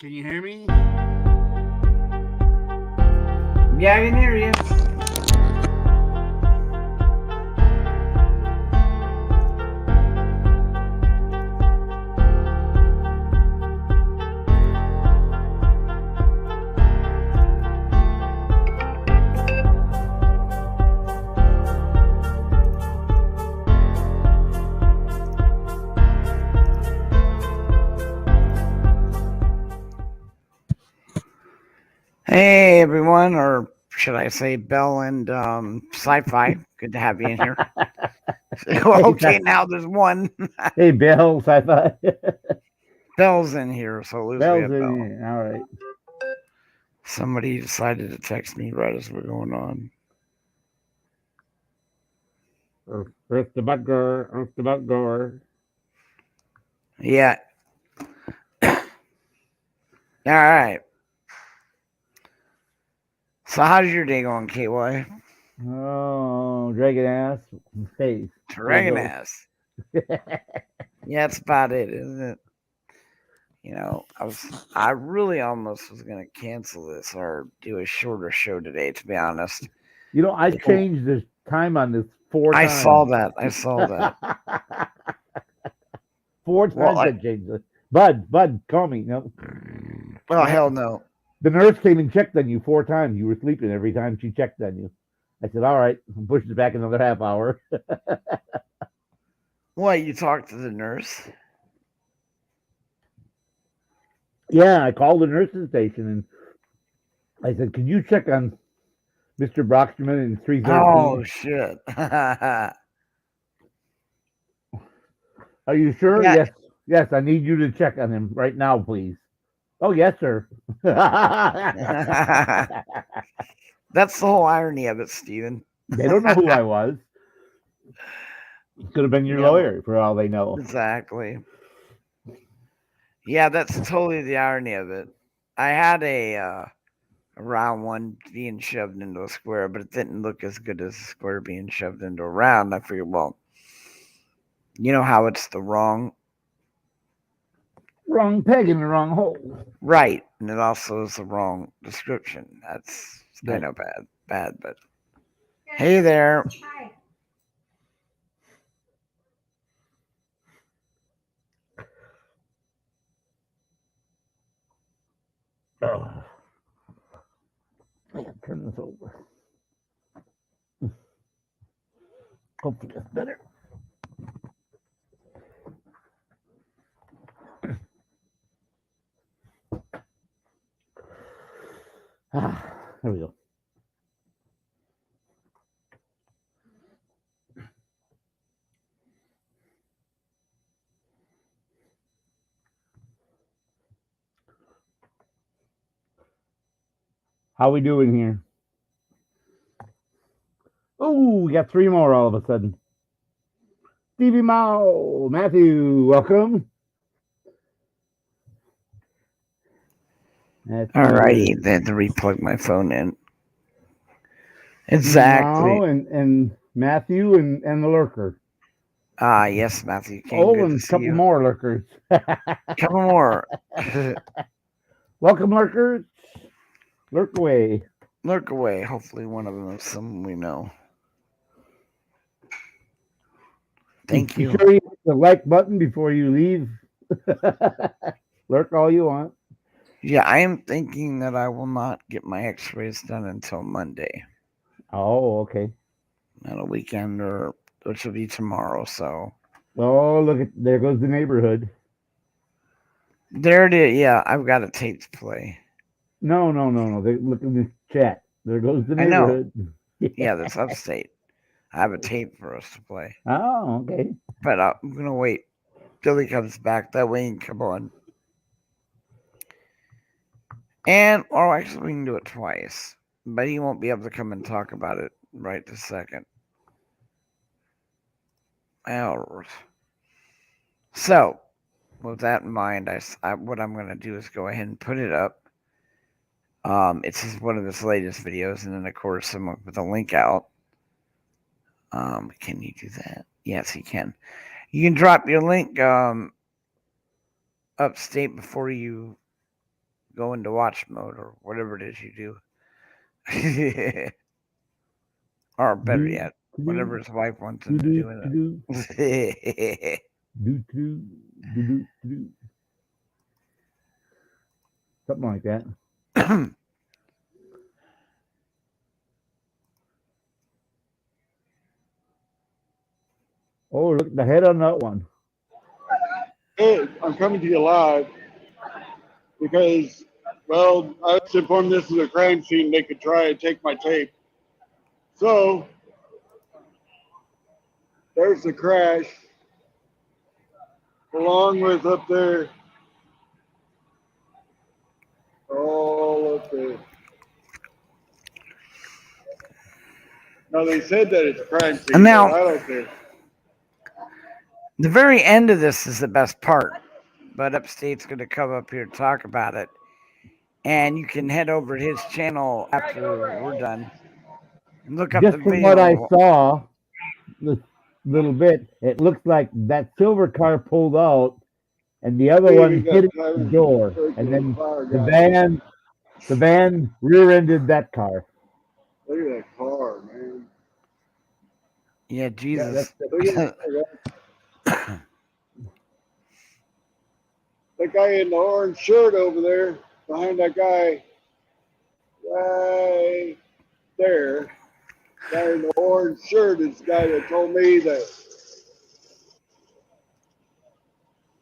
Can you hear me? Yeah, I can hear you. Hey, everyone, or should I say Bell and Sci-Fi. Good to have you in here. Okay, now there's one. Hey, Bell, Sci-Fi. Bell's in here, so at least we Bell's have in Bell. here. All right. Somebody decided to text me right as we're going on. Earth the Butger. Yeah. All right. So how's your day going, KY? Oh, Dragon Ass face. Dragon ass. Yeah, that's about it, isn't it? You know, I really almost was gonna cancel this or do a shorter show today, to be honest. You know, I changed the time on this 4 I times. I saw that. 4 times I changed it. Bud, call me. No. Oh, hell no. The nurse came and checked on you 4 times. You were sleeping every time she checked on you. I said, all right, push it back another half hour. What, you talked to the nurse? Yeah, I called the nurse's station and I said, "Can you check on Mr. Brocksterman in 313?" Oh, shit. Are you sure? Yeah. Yes. Yes, I need you to check on him right now, please. Oh, yes, sir. That's the whole irony of it, Steven. They don't know who I was. Could have been your lawyer for all they know. Exactly. Yeah, that's totally the irony of it. I had a round one being shoved into a square, but it didn't look as good as a square being shoved into a round. I figured, well, you know how it's the wrong peg in the wrong hole. Right. And it also is the wrong description. That's, I know, bad, but hey there. Hi. Oh. I gotta turn this over. Hopefully that's better. There we go. How we doing here? Oh, we got 3 more all of a sudden. Stevie Mao, Matthew, welcome. All righty, then to replug my phone in. Exactly. Mao and Matthew and the lurker. Yes, Matthew. And a couple more lurkers. Couple more. Welcome, lurkers. Lurk away. Lurk away. Hopefully one of them is someone we know. Thank you. Be sure you hit the like button before you leave. Lurk all you want. Yeah, I am thinking that I will not get my x-rays done until Monday. Oh, okay. On a weekend, or which will be tomorrow, so. Oh, look, there goes the neighborhood. There it is. Yeah, I've got a tape to play. No. Look in this chat. There goes the neighborhood. I know. Yeah, that's upstate. I have a tape for us to play. Oh, okay. But I'm going to wait till he comes back. That way he can come on. And, or actually, we can do it twice. But he won't be able to come and talk about it right this second. So, with that in mind, what I'm going to do is go ahead and put it up. It's one of his latest videos, and then, of course, I'm going to put the link out. Can you do that? Yes, he can. You can drop your link upstate before you go into watch mode or whatever it is you do. Or better Do, yet, do, whatever his wife wants do, him to do, do in do, it. do, do, do, do, do, something like that. Oh, look at the head on that one. Hey, I'm coming to you live because, well, I was informed this is a crime scene. They could try and take my tape. So there's the crash, along with up there, all up there. Now they said that it's a crime And scene, but now, I don't care. the very end of this is the best part, but Upstate's going to come up here to talk about it. And you can head over to his channel after we're done and look up the Just from what I video. saw, this little bit, it looks like that silver car pulled out, and the other See, we one got hit the door, and freaking then fire the guys. van rear-ended that car. Look at that car, man. Yeah, Yeah, that's Jesus. Look at that guy in the orange shirt over there, behind that guy right there. Guy in the orange shirt is the guy that told me that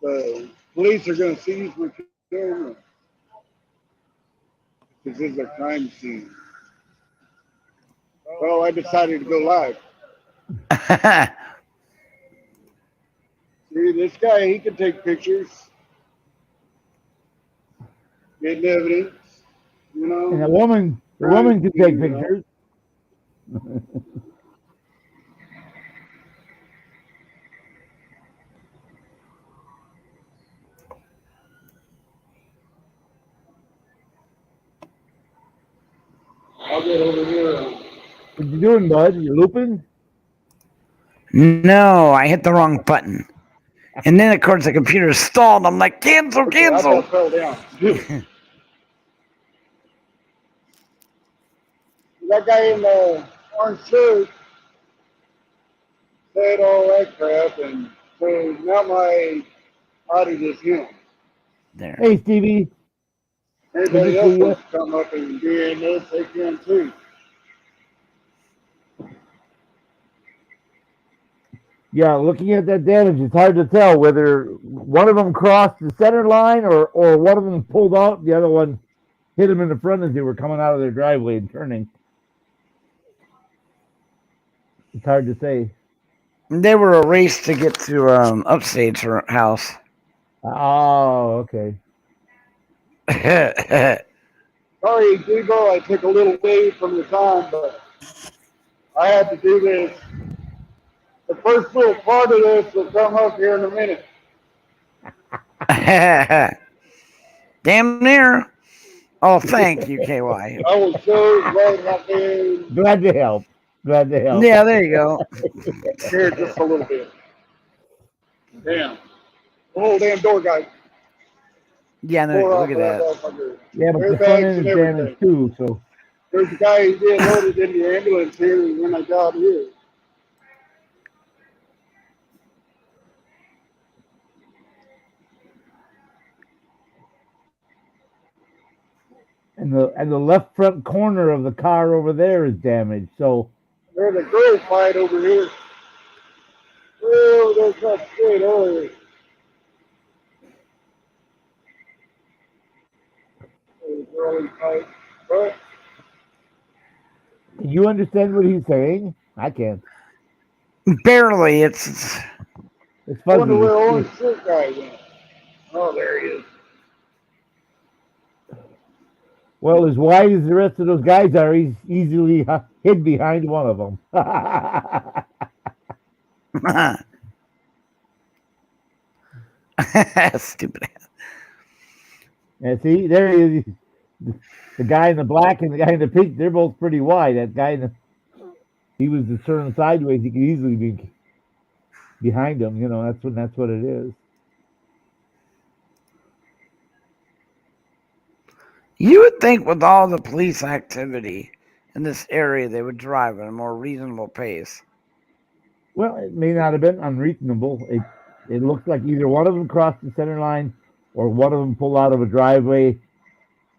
the police are going to seize my camera. This is a crime scene. Well, I decided to go live. See, this guy, he can take pictures, get evidence, you and know, the crime woman can take scene, you know. pictures. I'll get over here. What you doing, bud? You looping? No, I hit the wrong button. And then, of course, the computer stalled. I'm like, cancel, Okay, I cancel. about fell down. That guy in the orange shirt said all that crap, and so now my audit is him. There. Hey, Stevie. Good to Anybody else see you. wants to come up and be in this, they can too. Yeah, looking at that damage, it's hard to tell whether one of them crossed the center line or one of them pulled out, and the other one hit them in the front as they were coming out of their driveway and turning. It's hard to say. They were a race to get to Upstate's house. Oh, okay. Sorry, Google, I took a little lead from the time, but I had to do this. The first little part of this will come up here in a minute. Damn near. Oh, thank you, KY. I will show what happened Glad to help. Glad to help. Yeah, there you go. here just a little bit. Damn. The whole damn door guy. Yeah, no, Tore off look at that that. motherfucker. Yeah, but the front Airbags end and is everything. damaged too, so There's a guy who's being loaded in the ambulance here when I got here. and the left front corner of the car over there is damaged. So There's a girl fight over here. Oh, there's not straight earlier. There's a girl fight. But you understand what he's saying? I can't. Barely. It's It's I wonder fuzzy. where orange shirt guy went. Oh, there he is. Well, as wide as the rest of those guys are, he's easily hid behind one of them. stupid. And see, there he is. The guy in the black and the guy in the pink, they're both pretty wide. That guy in the, he was turning sideways. He could easily be behind him. You know, that's what it is. You would think with all the police activity in this area, they would drive at a more reasonable pace. Well, it may not have been unreasonable. It looks like either one of them crossed the center line, or one of them pulled out of a driveway,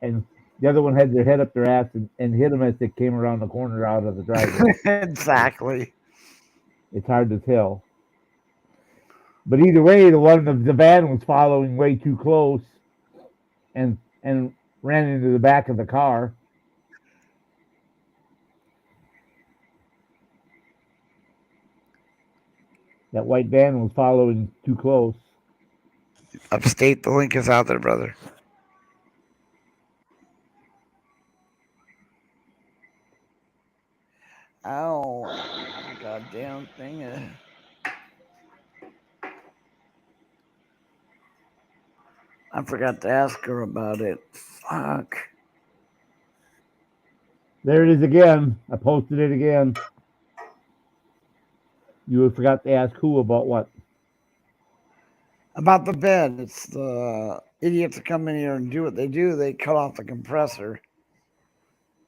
and the other one had their head up their ass and hit them as they came around the corner out of the driveway. Exactly. It's hard to tell. But either way, the van was following way too close, and ran into the back of the car. That white van was following too close. Upstate, the link is out there, brother. Oh, goddamn thing. I forgot to ask her about it. Fuck. There it is again. I posted it again. You forgot to ask who about what? About the bed. It's the idiots that come in here and do what they do. They cut off the compressor,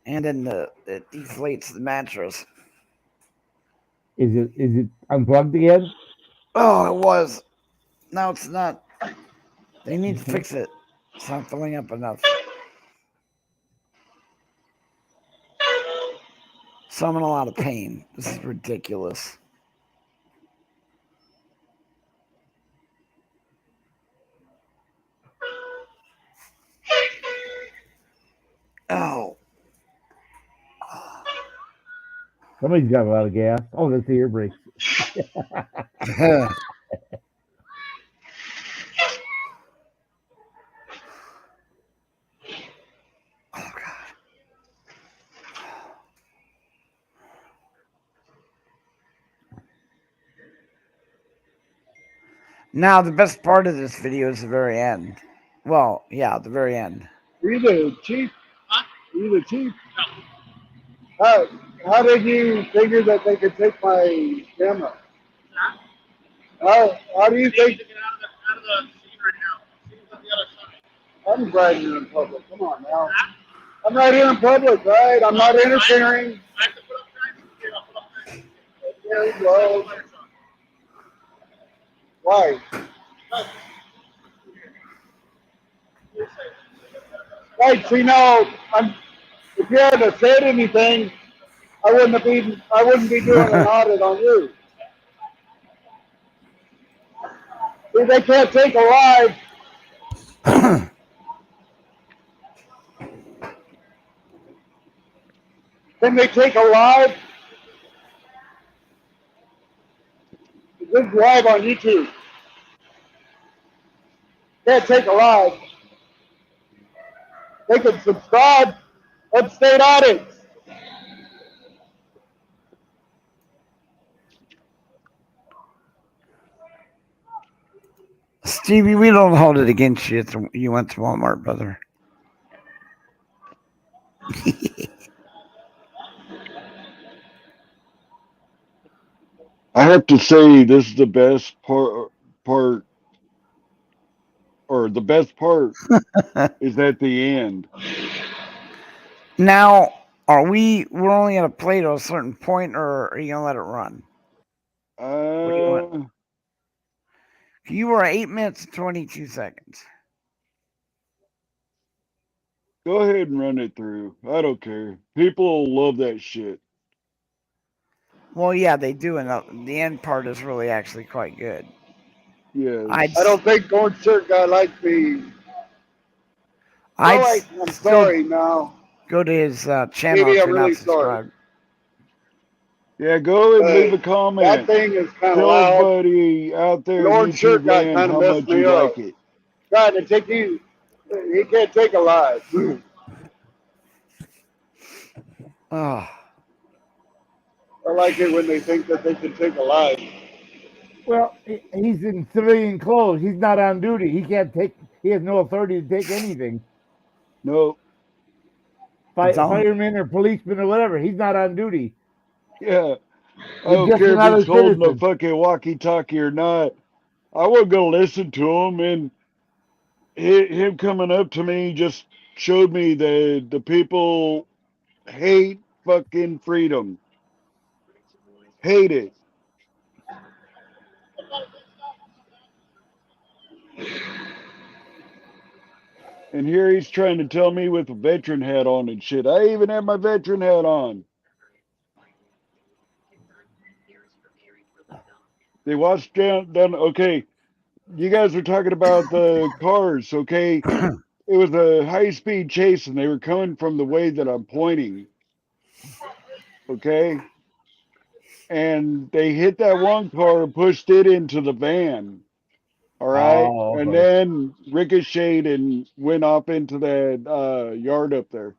and then it deflates the mattress. Is it unplugged again? Oh, it was. Now it's not. They need to fix it. It's not filling up enough. So I'm in a lot of pain. This is ridiculous. Oh. Somebody's got a lot of gas. Oh, that's the air brakes. Oh, God. Now, the best part of this video is the very end. Well, yeah, the very end. You the chief? You the chief? How did you figure that they could take my camera? How do you think? Out of the scene right now. Scene's on the other side. I'm right here in public. Come on now. I'm right here in public, right? I'm not interfering. I have to put up time. I'll put up time. There you go. Why? Right, see now, if you hadn't said anything, I wouldn't be doing an audit on you. See, they can't take a live. Can they take a live? This is live on YouTube. Can't take a live. They can subscribe. Upstate Audits. Stevie, we don't hold it against you. You went to Walmart, brother. I have to say, this is the best part, or the best part is at the end. Now, we're only going to play to a certain point, or are you going to let it run? You were 8 minutes and 22 seconds. Go ahead and run it through. I don't care. People love that shit. Well, yeah, they do, and the end part is really actually quite good. Yeah. I don't think Orange Shirt guy likes me. I'm sorry now. Go to his channel if you're not subscribed. Yeah, go and leave a comment. That thing is kind of Tell loud. everybody out there The in orange shirt YouTube guy land kind how of messed much me you up. like it. Trying to take you, he can't take a live. Oh. I like it when they think that they can take a live. Well, he's in civilian clothes. He's not on duty. He can't take. He has no authority to take anything. No. Fireman or policeman or whatever. He's not on duty. Yeah. I He's don't just care if another he's holding a citizen. fucking walkie-talkie or not. I wasn't going to listen to him, and him coming up to me just showed me that the people hate fucking freedom. Hate it. And here he's trying to tell me with a veteran hat on and shit. I even have my veteran hat on. They watched down. Okay, you guys were talking about the cars. Okay, it was a high-speed chase, and they were coming from the way that I'm pointing. Okay, and they hit that one car and pushed it into the van. All right, Oh, and okay. then ricocheted and went off into that yard up there.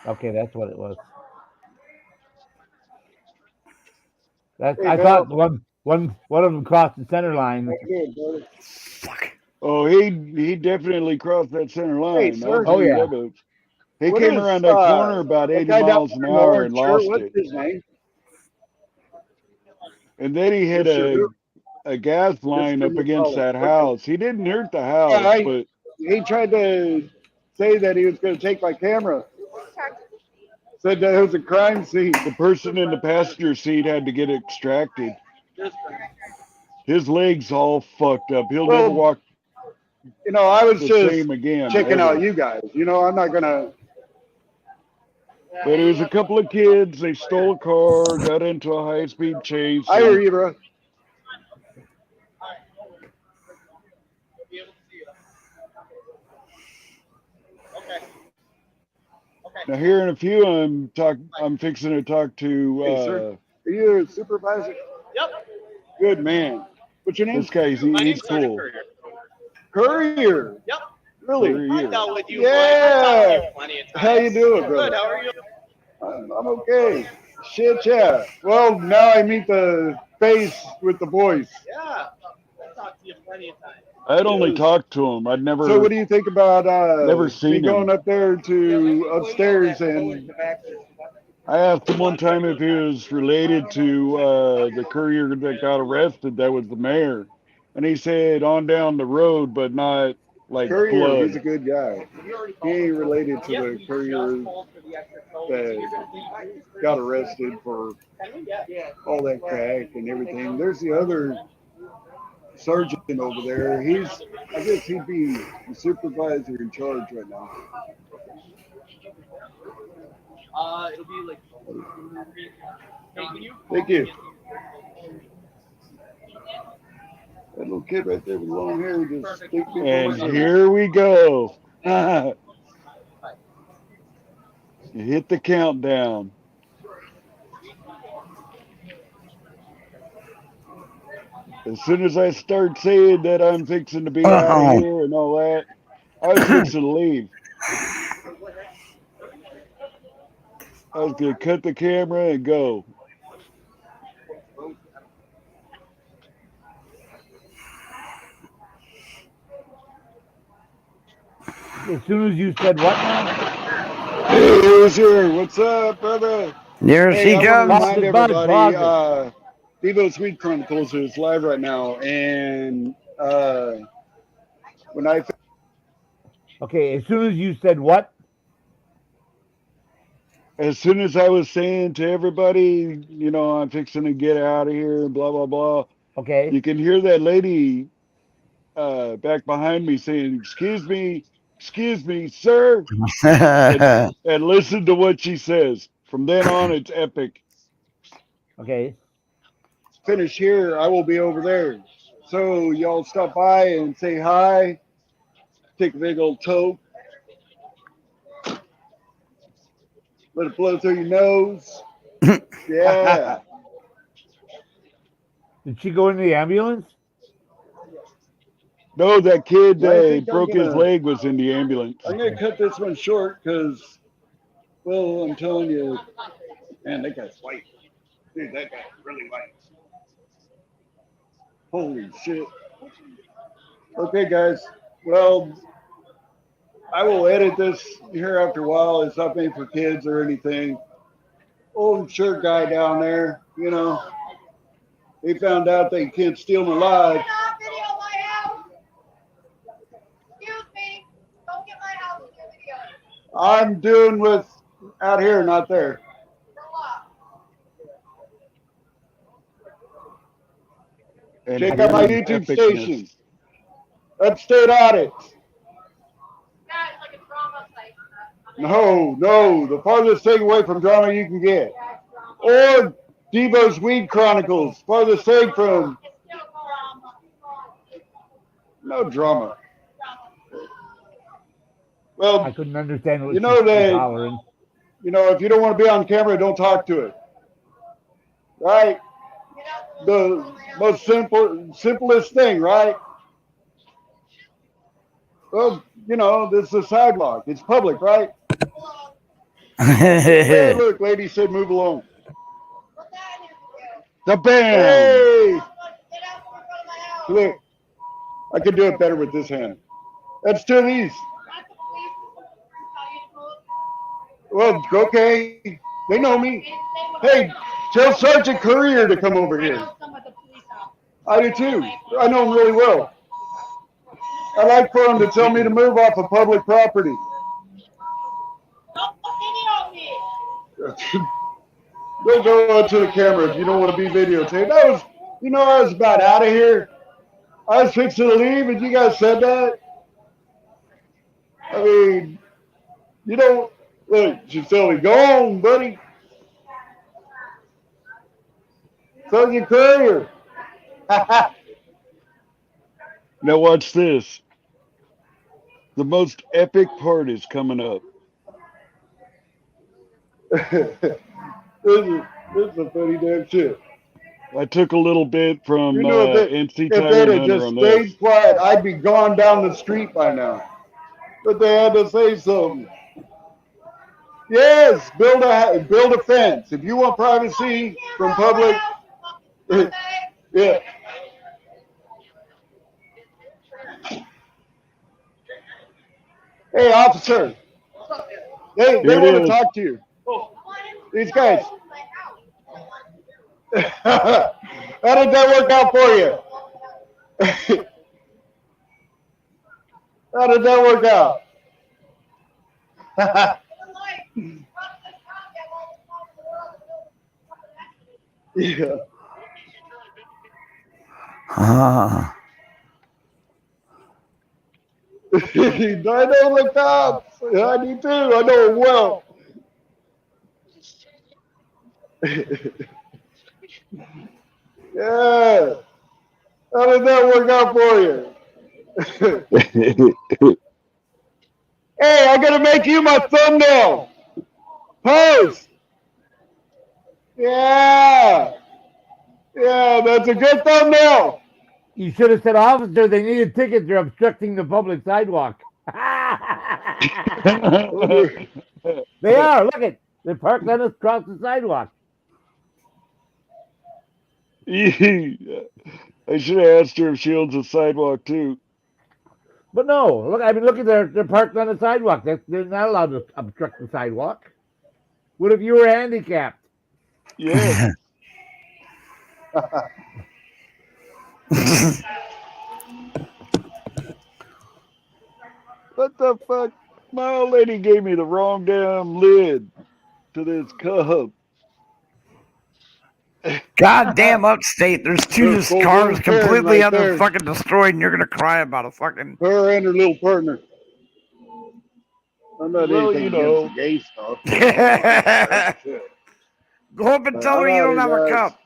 Okay, that's what it was. That's, Hey, I Mel. thought one of them crossed the center line. Fuck. Oh, he definitely crossed that center line. sir. I'll Oh, tell you yeah. that much. He What came is, around that corner about that 80 guy down miles there an in the hour orange and shirt, lost what's it. his name? And then he hit Mr. a gas line Mr. up against McCullough. that house. He didn't hurt the house, Yeah, but he tried to say that he was going to take my camera. Said that it was a crime scene. the person in the passenger seat had to get extracted. His legs all fucked up. He'll never Well, walk you know, I was the just same again. checking Ever. out you guys. You know, I'm not going to. But it was a couple of kids. They stole a car, got into a high-speed chase. I hear you, bro. Now here in a few, I'm fixing to talk to Hey, sir. Are you a supervisor? Yep. Good man. What's your name? this guy. My He's name's Sergeant cool. Courier. Courier. Yep. Really? Courier. I've dealt with you. Yeah. I've talked to you plenty of times. How you doing, brother? Good. How are you? I'm okay. Shit, yeah. Well, now I meet the face with the voice. Yeah. I've talked to you plenty of times. I'd only Yes. talked to him. I'd never. So, what do you think about Never me seen going him. up there to upstairs and I asked him one time if he was related to the courier that got arrested. That was the mayor, and he said on down the road, but not like Courier? He's a blood. good guy. He ain't related to the courier that got arrested for all that crack and everything. There's the other sergeant over there. I guess he'd be the supervisor in charge right now. It'll be like. Hey, can you? Thank you. That little kid right there with long hair just think me And for here we go. You hit the countdown. As soon as I start saying that I'm fixing to be out of here and all that, I was fixing to leave. I was going to cut the camera and go. As soon as you said what now? Hey, who's here? What's up, brother? There Hey, she I want to comes. remind Bud, everybody, Bud. Devo Sweet Chronicles is live right now, and when I Okay, as soon as you said what? As soon as I was saying to everybody, you know, I'm fixing to get out of here and blah, blah, blah, Okay. you can hear that lady back behind me saying, excuse me, sir. And listen to what she says. From then on, it's epic. Okay. finish here, I will be over there. So y'all stop by and say hi. Take a big old toke. Let it blow through your nose. Yeah. Did she go into the ambulance? No, that kid I that think I'm broke his gonna- leg was in the ambulance. I'm going to cut this one short because, well, I'm telling you, man, that guy's white. Dude, that guy's really white. Holy shit. Okay, guys. Well, I will edit this here after a while. It's not made for kids or anything. Old shirt guy down there, you know, he found out they can't steal him alive. Not video my house. Excuse me. Don't get my house in your video. I'm doing with out here, not there. And Check out my here's YouTube epicness. station, Upstate Audits. No, the farthest thing away from drama you can get. Or Devo's Weed Chronicles, farthest thing from no drama. I Well, couldn't understand what you she know was that, hollering. if you don't want to be on camera, don't talk to it. Right? The most simplest thing, right? Well, this is a sidewalk. It's public, right? Hey, look, lady said move along. The bam! Hey! Look, I could do it better with this hand. That's two of these. Well, okay. They know me. Hey, tell Sergeant Courier to come over here. I do too. I know him really well. I like for him to tell me to move off of public property. Don't go up to the camera if you don't want to be videotaped. I was about out of here. I was fixing to leave, and you guys said that. I mean, look, you tell me, go on, buddy. Sergeant Courier. Now watch this. The most epic part is coming up. This is a funny damn shit. I took a little bit from NC if Tiger they'd have Hunter just on this. stayed quiet, I'd be gone down the street by now. But they had to say something. Yes, build a fence. If you want privacy from public, yeah. Hey, officer. They Here it want to is. talk to you. These guys. How did that work out for you? How did that work out? Yeah. I know the cops. I do too. I know them well. Yeah. How did that work out for you? Hey, I'm gonna make you my thumbnail. Pose. Yeah. Yeah, that's a good thumbnail. You should have said, officer, they need a ticket. They're obstructing the public sidewalk. They are. Look it. They're parked on us across the sidewalk. I should have asked her if she owns a sidewalk too. But no, look. I mean, look at they're parked on the sidewalk. They're not allowed to obstruct the sidewalk. What if you were handicapped? Yeah. What the fuck? My old lady gave me the wrong damn lid to this cup. Goddamn upstate. There's two There's full cars blown Karen completely right there. fucking destroyed, and you're gonna cry about a fucking. Her and her little partner. I'm not Well, anything you know. against the gay stuff. Shit. Go up and tell her you don't have a cup.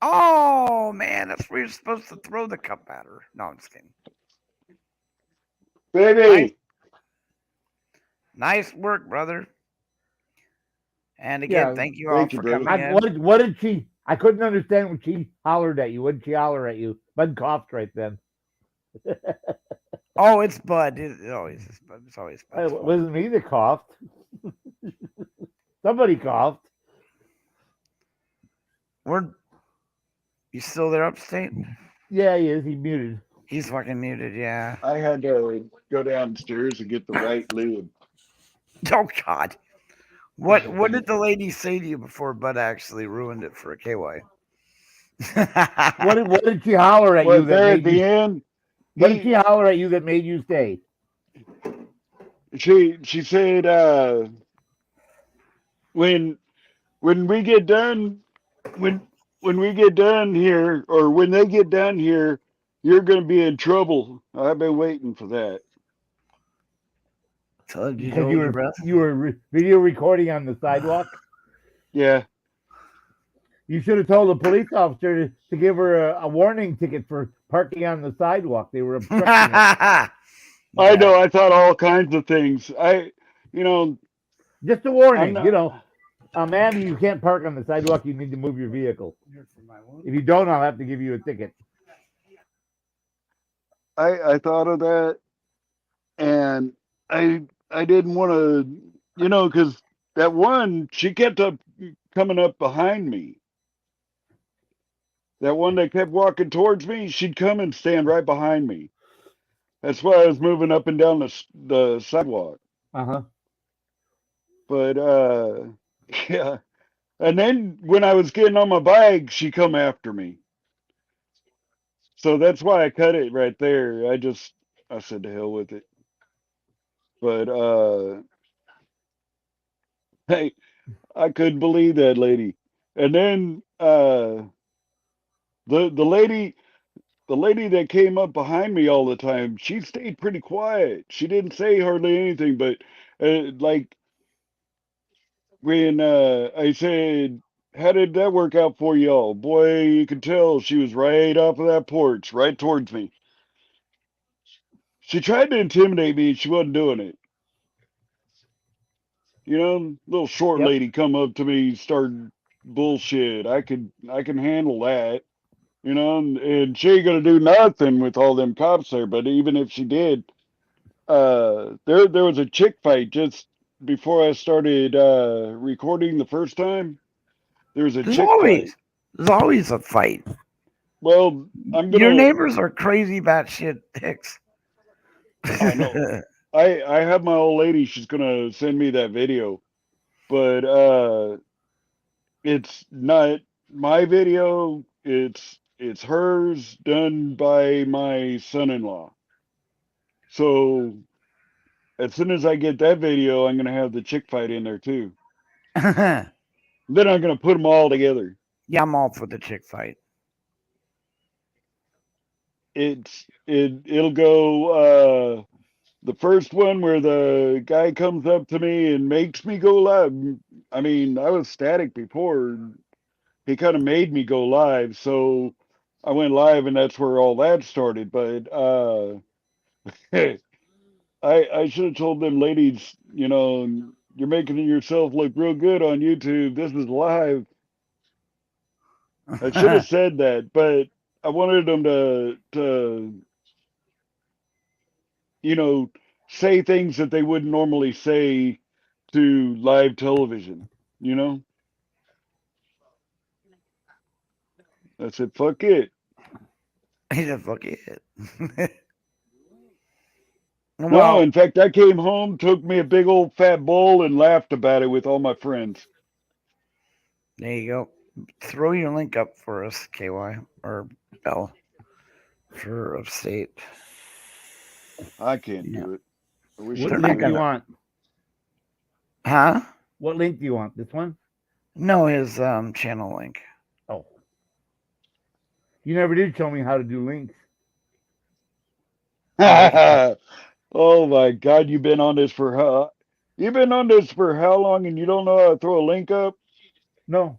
Oh man, that's where you're supposed to throw the cup at her. No, I'm just kidding. Baby. Nice work, brother. And again, Yeah, thank you all thank you, for brother. coming in. What did she? I couldn't understand when she hollered at you. What did she holler at you? Bud coughed right then. Oh, it's Bud. It's always Bud. It's always Bud. It wasn't me that coughed. Somebody coughed. You still there, upstate? Yeah, he is. He muted. He's fucking muted. Yeah. I had to go downstairs and get the right lid. Oh God. What did the lady say to you before Bud actually ruined it for a KY? What did she holler at you? What, there at the end? What did she holler at you that made you stay? She said when we get done when we get done here, or when they get done here, you're going to be in trouble. I've been waiting for that. So did you Because hold your breath? you were video recording on the sidewalk. Yeah. You should have told the police officer to give her a warning ticket for parking on the sidewalk. They were obstructing it. I know. I thought all kinds of things. Just a I'm warning, not. ma'am, you can't park on the sidewalk. You need to move your vehicle. If you don't, I'll have to give you a ticket. I thought of that, and I didn't want to, because that one, she kept up coming up behind me. That one that kept walking towards me, she'd come and stand right behind me. That's why I was moving up and down the sidewalk. Uh-huh. But yeah. And then when I was getting on my bike, she come after me. So that's why I cut it right there. I said to hell with it. But hey, I couldn't believe that lady. And then the lady that came up behind me all the time, she stayed pretty quiet. She didn't say hardly anything, but like when I said, "How did that work out for y'all?" Boy, you could tell she was right off of that porch, right towards me. She tried to intimidate me, and she wasn't doing it. Little short Yep. lady come up to me, start bullshit. I can handle that. And she ain't gonna do nothing with all them cops there. But even if she did, there was a chick fight just before I started recording the first time. There was a chick fight. There's always a fight. Well, I'm Your gonna. neighbors are crazy batshit dicks. I know. I have my old lady. She's gonna send me that video, but it's not my video. It's hers, done by my son-in-law. So as soon as I get that video, I'm gonna have the chick fight in there too. Yeah, Then I'm gonna put them all together. I'm all for the chick fight. It'll go the first one where the guy comes up to me and makes me go live. I mean, I was static before. He kind of made me go live, so I went live, and that's where all that started. But I should have told them ladies, you're making yourself look real good on YouTube. This is live. I should have said that, but I wanted them to say things that they wouldn't normally say to live television. You know, I said, "Fuck it." He said, "Fuck it." No, Well, in fact, I came home, took me a big old fat bowl, and laughed about it with all my friends. there you go. Throw your link up for us, KY or Bell, for Upstate. I can't Yeah. do it. I wish What They're I not link do you gonna- want? Huh? What link do you want? This one? No, his channel link. Oh. You never did show me how to do links. Oh my God, you've been on this for how? You've been on this for how long, and you don't know how to throw a link up? No.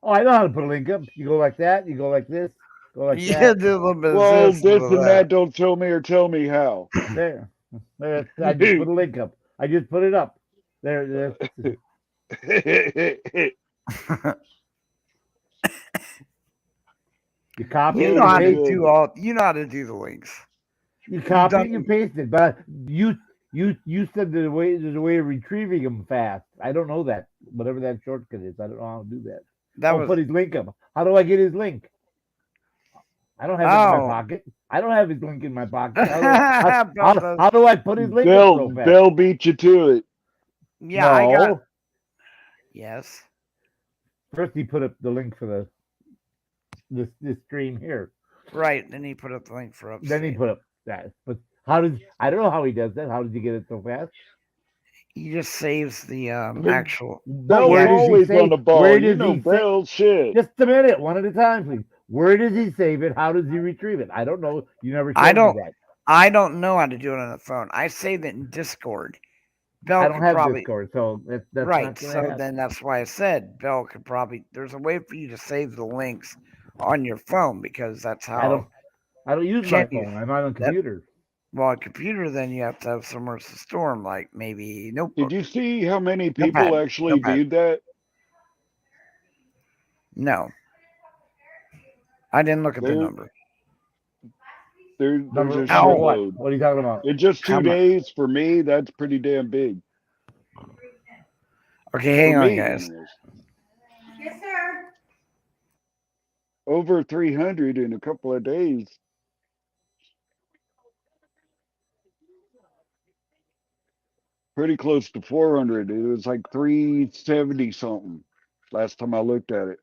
Oh, I know how to put a link up. You go like that. You go like this. Go like You that. did a little bit Well, of this and that don't show me or tell me how. There. I just put a link up. I just put it up. There. You copy You it. know how to paste do all. You know how to do the links. You copy done- it. You paste it. But you said there's a way of retrieving them fast. I don't know that. Whatever that shortcut is, I don't know how to do that. That was put his link up. How do I get his link? I don't have it in my pocket. I don't have his link in my pocket. How do I put his link up so fast? They'll beat you to it. yeah. I got No. yes. First, he put up the link for this stream here. Right. Then he put up the link for upstate. Then he put up that. But how does I don't know how he does that. How does he get it so fast? He just saves the Big actual. But Bell's where does he always save? on the ball. Where You does know he save? Bell shit. Just a minute, one at a time, please. Where does he save it? How does he retrieve it? I don't know. You never I showed don't- me that. I don't know how to do it on the phone. I saved it in Discord. Bell I don't could have probably Discord, so that's right. not gonna So happen. then that's why I said Bell could probably. There's a way for you to save the links on your phone because that's how. I don't use my Can't you- phone. I'm on a computer. Well, a computer, then you have to have somewhere to store them, like maybe notebook. Did you see how many people Notepad, actually notepad. viewed that? No, I didn't look at the There- number. There's Number a what? shitload. What are you talking about? In just How 2 mu- days, for me, that's pretty damn big. Okay, hang For on, me, guys. anyways. Yes, sir. Over 300 in a couple of days. Pretty close to 400. It was like 370 something last time I looked at it.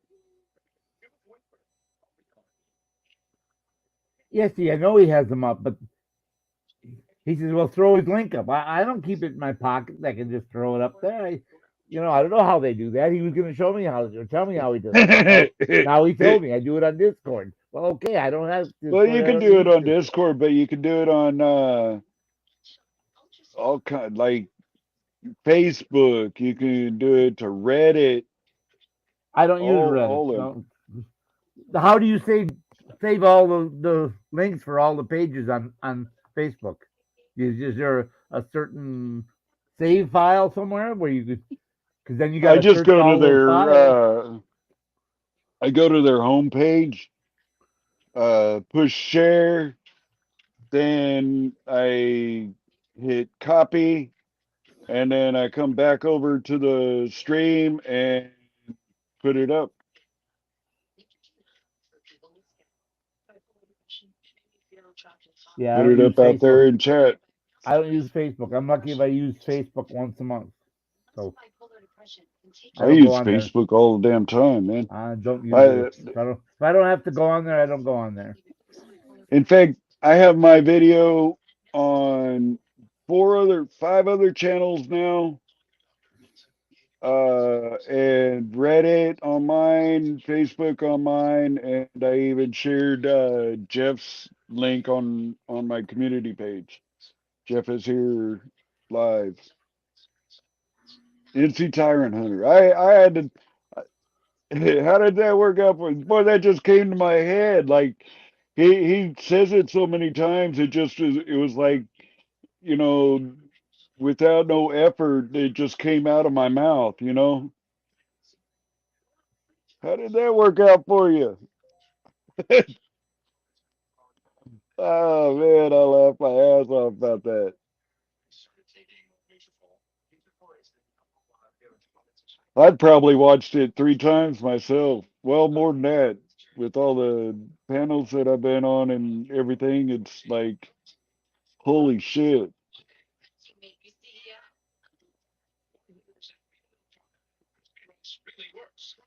Yes, see, I know he has them up, but he says, "Well, throw his link up." I don't keep it in my pocket. I can just throw it up there. I don't know how they do that. He was going to show me how to tell me how he does it. Now he told me I do it on Discord. Well, okay, I don't have. Well, Discord, you I can don't do it use on Discord, but you can do it on all kind like Facebook. You can do it to Reddit. I don't use all Reddit. of No. How do you save all the links for all the pages on Facebook? Is there a certain save file somewhere where you could? Because then you got I to just search go all to those their files. I go to their homepage, push share, then I hit copy, and then I come back over to the stream and put it up. Yeah, I Put don't it use up out Facebook. there in chat. I don't use Facebook. I'm lucky if I use Facebook once a month. So I don't go use on there. Facebook all the damn time, man. I don't use I- it. If I don't have to go on there, I don't go on there. In fact, I have my video on 5 other channels now. And Reddit on mine, Facebook on mine, and I even shared Jeff's link on my community page. Jeff is here live. NC Tyrant Hunter. I had to. How did that work out for? Boy, that just came to my head. Like he says it so many times. It was like, without no effort, it just came out of my mouth. How did that work out for you? Oh man, I laughed my ass off about that. I'd probably watched it 3 times myself. Well, more than that. With all the panels that I've been on and everything, it's like, holy shit.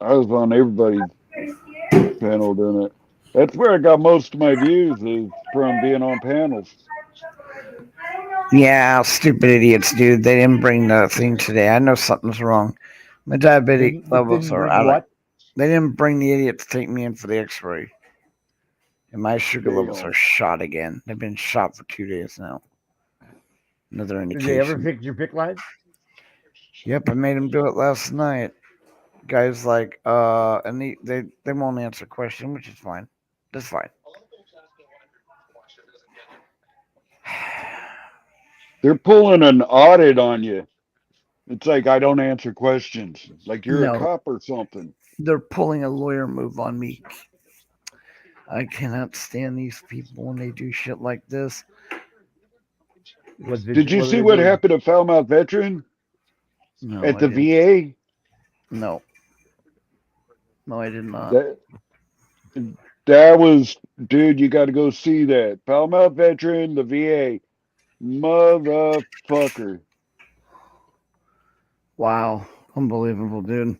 I was on everybody's panel doing it. That's where I got most of my views is from being on panels. Yeah, stupid idiots, dude. They didn't bring the thing today. I know something's wrong. My diabetic levels are out. What? They didn't bring the idiot to take me in for the X-ray, and my sugar levels Damn. are shot again. They've been shot for 2 days now. Another Did they ever indication. fix your pick line? Yep, I made him do it last night. Guys like, and they won't answer question, which is fine. That's fine. They're pulling an audit on you. It's like I don't answer questions. Like you're No. a cop or something. They're pulling a lawyer move on me. I cannot stand these people when they do shit like this. Did you see what happened to Falmouth Veteran No, at I the didn't. VA? No, I did not. That was, dude, you got to go see that. Falmouth Veteran, the VA. Motherfucker. Wow, unbelievable, dude.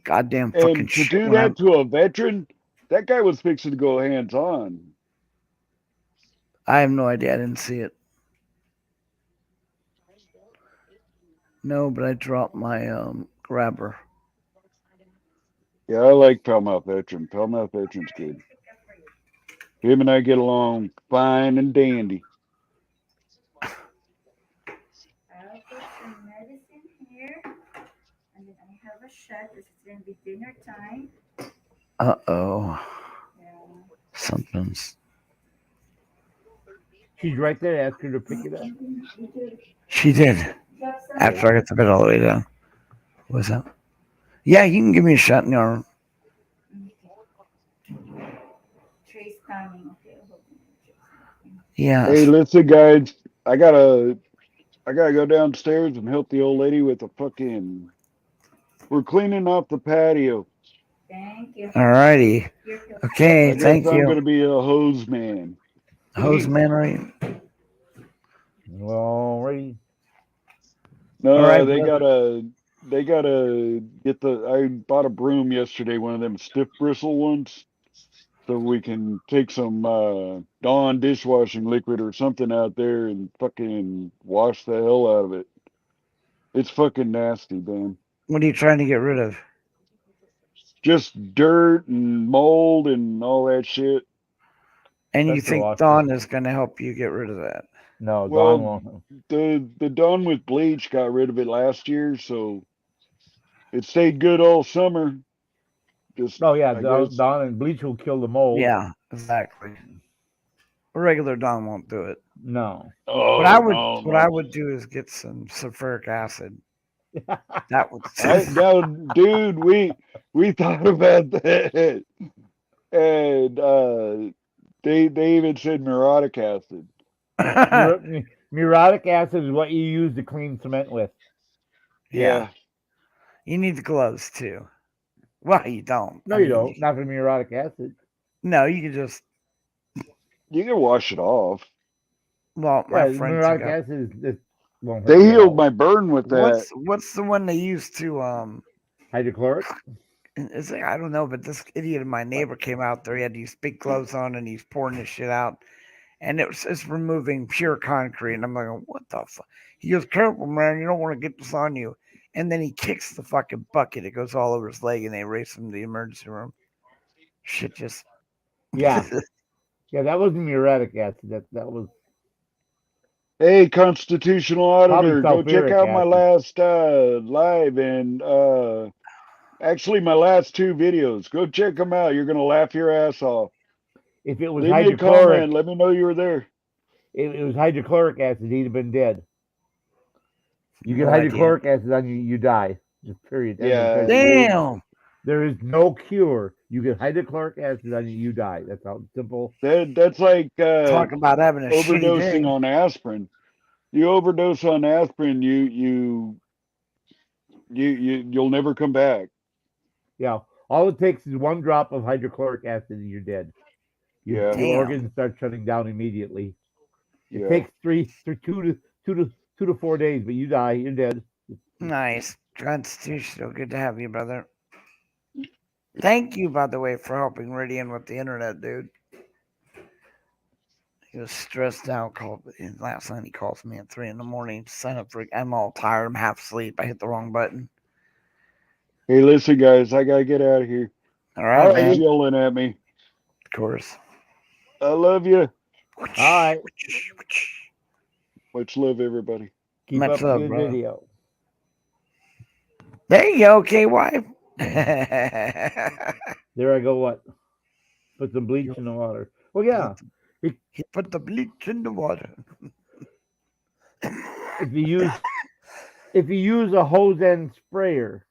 Goddamn fucking And to shit. do that to a veteran, that guy was fixing to go hands on. I have no idea. I didn't see it. No, but I dropped my grabber. Yeah, I like Pelmouth Veteran. Pelmouth Veteran's good. Him and I get along fine and dandy. I'll put some medicine here, and then I have a shot because it's gonna be dinner time. Uh-oh. Yeah. Something's. She's right there. Ask her to pick it up. She did. Drop some After I got the bed all the way down. What's that? Yeah, you can give me a shot in the arm. Trace timing. Okay. Yeah. Hey, listen, guys. I gotta go downstairs and help the old lady with the fucking. We're cleaning off the patio. Thank you. Alrighty. Okay, I guess thank I'm you. gonna be a hose man. Hose man, right? Alrighty. No, Alright, they brother. gotta get the. I bought a broom yesterday, one of them stiff bristle ones, so we can take some Dawn dishwashing liquid or something out there and fucking wash the hell out of it. It's fucking nasty, man. What are you trying to get rid of? Just dirt and mold and all that shit. And you Pressure think washer. Dawn is going to help you get rid of that? No, Dawn Well, won't. the Dawn with bleach got rid of it last year, so it stayed good all summer. Just, Oh yeah, I guess. Dawn and bleach will kill the mold. Yeah, exactly. Regular Dawn won't do it. No. Oh What I would no, what I no. would do is get some sulfuric acid. That would Now, dude, we thought about that, and they even said muriatic acid. Muriatic acid is what you use to clean cement with. Yeah. Yeah, You need the gloves too. Well, you don't. No, you don't. Not for muriatic acid. No, you can just. you can wash it off. Well, Yeah, my friends who muriatic got. acid won't hurt They you at healed all. my burn with that. What's the one they use to Hydrochloric. It's like, I don't know, but this idiot of my neighbor came out there. He had these big gloves on, and he's pouring this shit out, and it's removing pure concrete. And I'm like, what the fuck? He goes, careful, man, you don't want to get this on you. And then he kicks the fucking bucket. It goes all over his leg, and they race him to the emergency room. Shit, just Yeah, yeah, that wasn't muriatic acid. That was Hey, constitutional probably auditor, go check sulfuric out my acid. last live and actually my last two videos. Go check them out. You're gonna laugh your ass off. If it was Leave me a comment. hydrochloric, Let me know you were there. if it was hydrochloric acid, he'd have been dead. You get no idea. hydrochloric acid on you, you die. Just period. End of Yeah, sentence. Damn. There is no cure. You get hydrochloric acid on you, you die. That's how simple. that's like Talk about having a shitty day. overdosing on aspirin. You overdose on aspirin, you'll never come back. Yeah. All it takes is one drop of hydrochloric acid and you're dead. Yeah. Your Damn. organs start shutting down immediately. It Yeah. takes two to 4 days, but you die. You're dead. Nice. Constitutional. Good to have you, brother. Thank you, by the way, for helping Radian with the internet, dude. He was stressed out. Last night he calls me at 3 a.m. to sign up for. I'm all tired. I'm half asleep. I hit the wrong button. Hey, listen, guys, I gotta get out of here. All right, Alrighty. man. She's yelling at me. Of course. I love you. All right. Much love, everybody. Keep Much up the love, good brother. video. There you go, KY. There I go. What? Put some bleach in the water. Well, yeah. He put the bleach in the water. If you use a hose end sprayer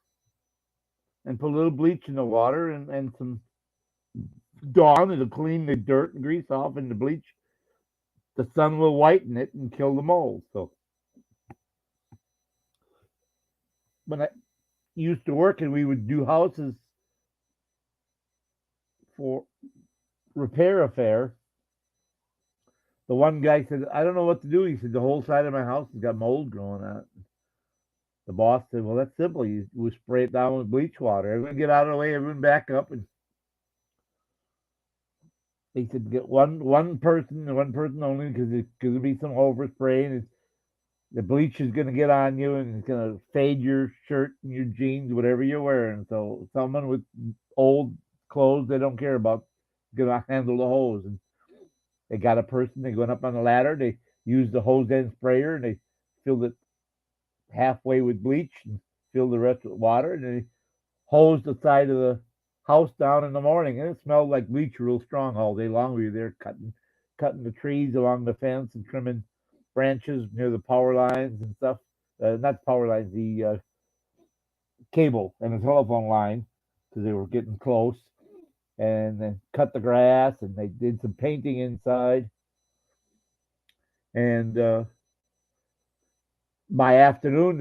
and put a little bleach in the water and some Dawn, it'll clean the dirt and grease off in the bleach. The sun will whiten it and kill the mold. So when I used to work and we would do houses for repair affair, the one guy said, I don't know what to do. He said, the whole side of my house has got mold growing on it. The boss said, well, that's simple. You spray it down with bleach water. Everyone get out of the way, everyone back up. And They said get one person and one person only because there's going to be some overspray and the bleach is going to get on you and it's going to fade your shirt and your jeans, whatever you're wearing. So someone with old clothes they don't care about going to handle the hose. And they got a person. They went up on the ladder. They used the hose end sprayer and they filled it halfway with bleach and filled the rest with water. And they hosed the side of the house down in the morning, and it smelled like bleach real strong all day long. We were there cutting the trees along the fence and trimming branches near the power lines and stuff. Not the power lines, the cable and the telephone line because they were getting close. And then cut the grass, and they did some painting inside. And by afternoon,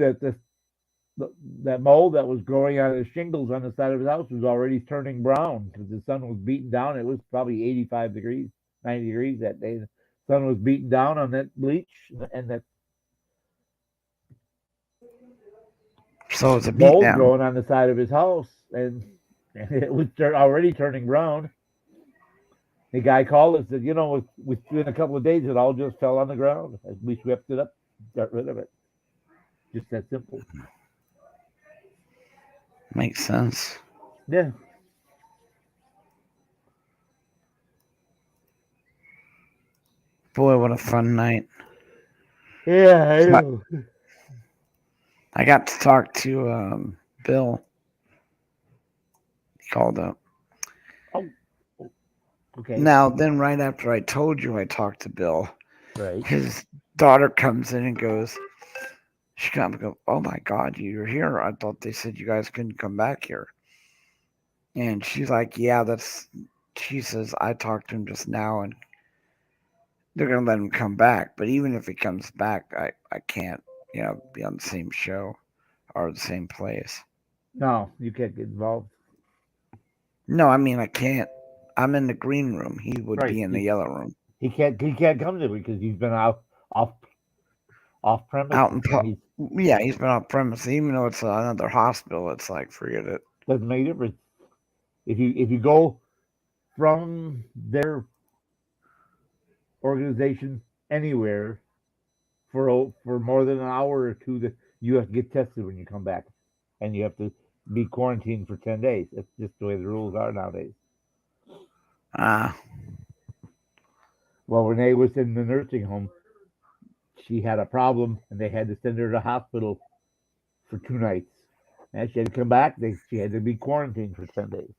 that mold that was growing on the shingles on the side of his house was already turning brown because the sun was beating down. It was probably 85 degrees, 90 degrees that day. The sun was beating down on that bleach and that So it's a mold beatdown. growing on the side of his house, and it was already turning brown. The guy called and said, within a couple of days, it all just fell on the ground. As we swept it up, got rid of it. Just that simple. Makes sense. Yeah. Boy, what a fun night. Yeah, I know. I got to talk to Bill. He called up. Oh, okay. Now, then, right after I told you I talked to Bill, Right. his daughter comes in and goes, she comes and goes, oh my God, you're here. I thought they said you guys couldn't come back here. And she's like, yeah, she says, I talked to him just now and they're going to let him come back. But even if he comes back, I can't, be on the same show or the same place. No, you can't get involved. No, I mean, I can't. I'm in the green room. He would Right. be in the yellow room. He can't come to because he's been off premise. Out in he's been off premise. Even though it's another hospital, it's like, forget it. Doesn't make a difference. If you go from their organization anywhere for more than an hour or two, that you have to get tested when you come back, and you have to be quarantined for 10 days. That's just the way the rules are nowadays. Well, Renee was in the nursing home. She had a problem, and they had to send her to the hospital for 2 nights. And she had to come back. She had to be quarantined for 10 days.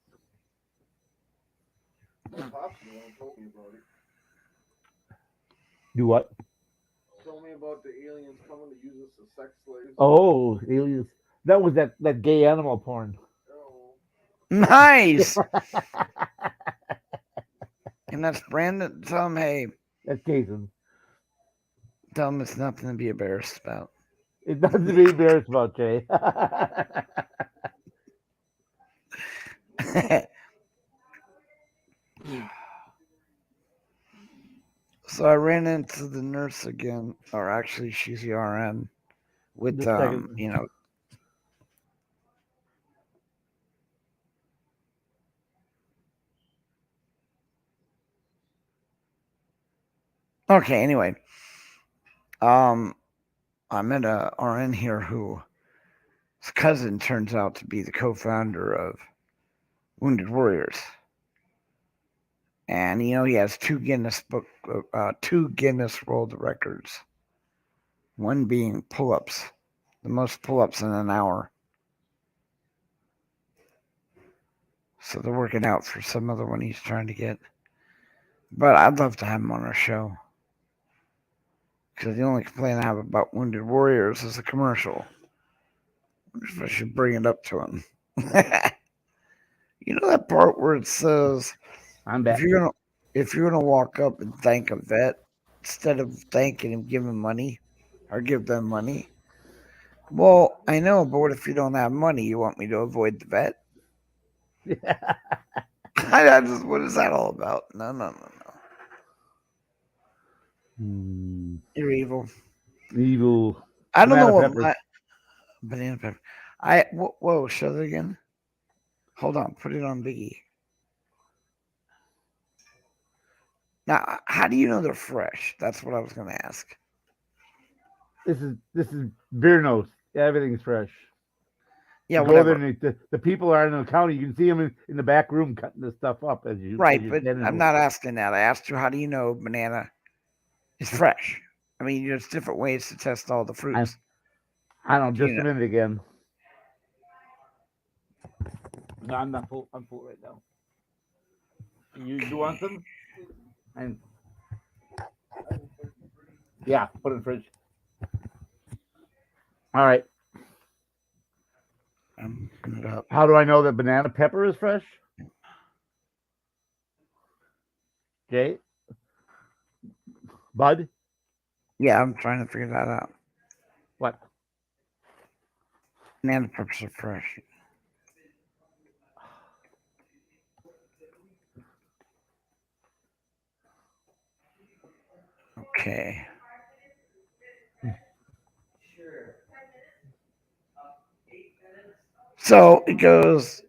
Do what? Tell me about the aliens coming to use us as sex slaves. Oh, aliens. That was that gay animal porn. Oh. Nice. And that's Brandon. Tell him, hey. That's Jason. Tell him it's nothing to be embarrassed about. It's nothing to be embarrassed about, Jay. So I ran into the nurse again, or actually she's the RN, with Okay, anyway. I met a RN here whose cousin turns out to be the co-founder of Wounded Warriors. And he has two Guinness World Records. One being pull-ups, the most pull-ups in an hour. So they're working out for some other one he's trying to get. But I'd love to have him on our show. Because the only complaint I have about Wounded Warriors is the commercial. I should bring it up to him. You know that part where it says, I'm back. if you're gonna walk up and thank a vet, instead of thanking him, give him money or give them money. Well, I know, but what if you don't have money? You want me to avoid the vet? What is that all about? No. You're evil. Evil. I don't know what Pepper. Banana pepper. Whoa, show that again. Hold on, put it on Biggie. Now, how do you know they're fresh? That's what I was going to ask. This is beer nose. Everything's fresh. Yeah, You go there whatever. and the people are in the counter. You can see them in the back room cutting this stuff up as you Right, you're but standing I'm there. not asking that. I asked you, how do you know banana is fresh? I mean, there's different ways to test all the fruits. I don't know. You Just a know, minute again. No, I'm not full. I'm full right now. You want some? And yeah, put it in the fridge. All right. I'm putting it up. How do I know that banana pepper is fresh? Jay, Bud, Yeah, I'm trying to figure that out. what? Banana peppers are fresh. Okay. So it goes.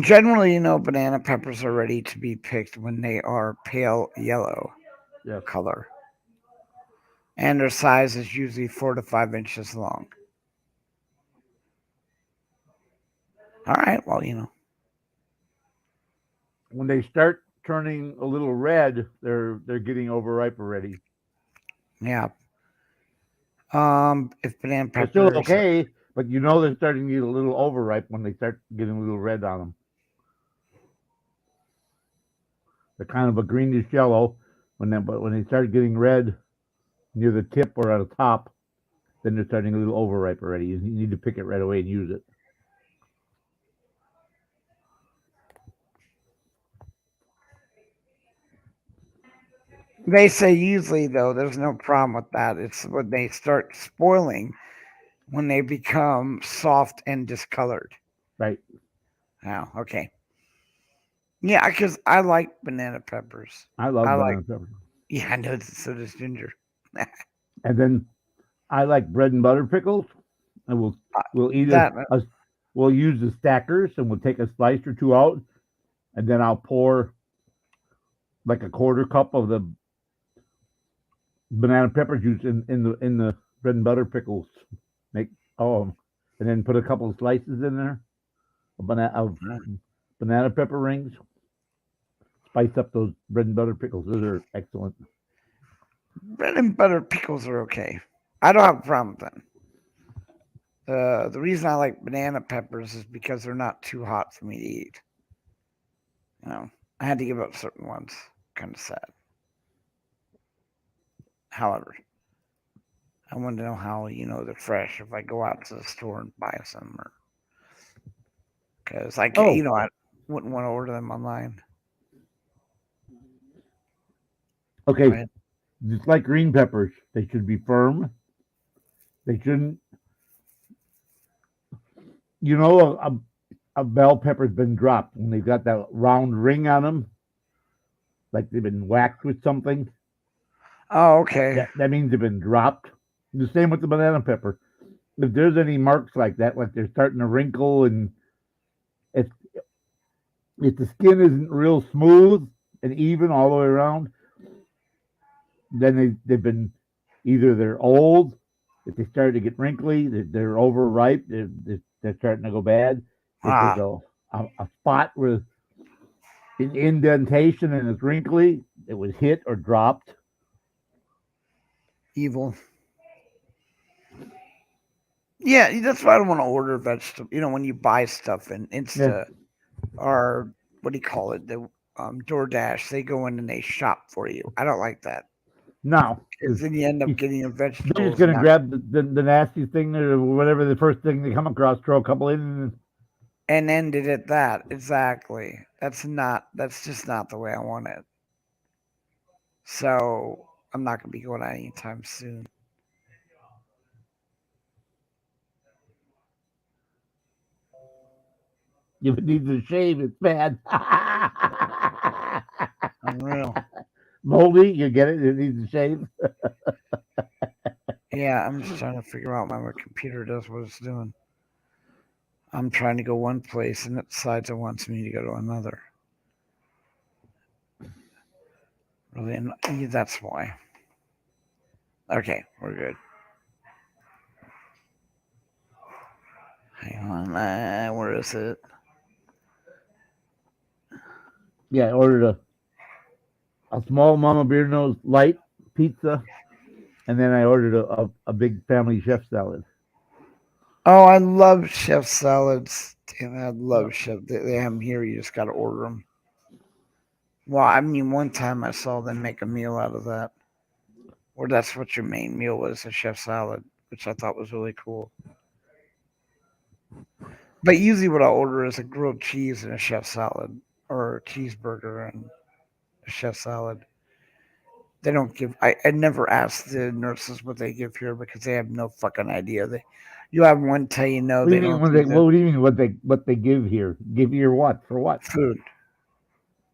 Generally, banana peppers are ready to be picked when they are pale yellow Yes. color, and their size is usually 4 to 5 inches long. All right. Well, When they start turning a little red, they're getting overripe already. yeah. If banana They're still peppers, okay, but you know they're starting to get a little overripe when they start getting a little red on them. They're kind of a greenish yellow but when they start getting red near the tip or at the top, then they're starting a little overripe already. You need to pick it right away and use it. they say usually though, there's no problem with that. It's when they start spoiling, when they become soft and discolored. Right. Oh, okay. Yeah, because I like banana peppers. I love I like. banana pepper. Yeah, I know. So does Ginger. And then I like bread and butter pickles. And we'll eat That we'll use the stackers and we'll take a slice or two out, and then I'll pour like a quarter cup of the banana pepper juice in the bread and butter pickles. Make oh, and then put a couple of slices in there of banana pepper rings. Spice up those bread and butter pickles. Those are excellent. bread and butter pickles are okay. I don't have a problem with them. The reason I like banana peppers is because they're not too hot for me to eat. I had to give up certain ones. Kind of sad. However, I want to know how they're fresh if I go out to the store and buy some, or because I can't. Oh, I wouldn't want to order them online. Go okay. ahead. Just like green peppers, they should be firm. They shouldn't. A bell pepper's been dropped when they've got that round ring on them, like they've been whacked with something. Oh, okay. That means they've been dropped. The same with the banana pepper. If there's any marks like that, like they're starting to wrinkle, and if if the skin isn't real smooth and even all the way around, then they've been either they're old. If they start to get wrinkly, they're overripe. They're starting to go bad. If there's Ah, a spot with an indentation and it's wrinkly, it was hit or dropped. evil. Yeah, that's why I don't want to order vegetables. When you buy stuff in Yeah. Insta or what do you call it? The DoorDash, they go in and they shop for you. I don't like that No, because then you end up getting your they're just vegetables gonna not. grab the nasty thing or whatever the first thing they come across, throw a couple in, and And ended at that. Exactly. That's just not the way I want it. So I'm not gonna be going out anytime soon. if it needs a shave, it's bad. Unreal. Moldy, you get it? It needs a shave. Yeah, I'm just trying to figure out why my computer does what it's doing. I'm trying to go one place and it decides it wants me to go to another. then that's why. Okay, we're good. Hang on, where is it? Yeah, I ordered a small Mama Bearno's light pizza, and then I ordered a big family chef salad. Oh, I love chef salads. Damn, I love chef. They have them here. You just got to order them. Well, I mean, one time I saw them make a meal out of that. Or that's what your main meal was, a chef salad, which I thought was really cool. But usually what I order is a grilled cheese and a chef salad, or a cheeseburger and a chef salad. They don't give. I never ask the nurses what they give here because they have no fucking idea. You have one tell you no, What do they you mean don't when do they? that. What do you mean what they give here? Give here what for what? Food.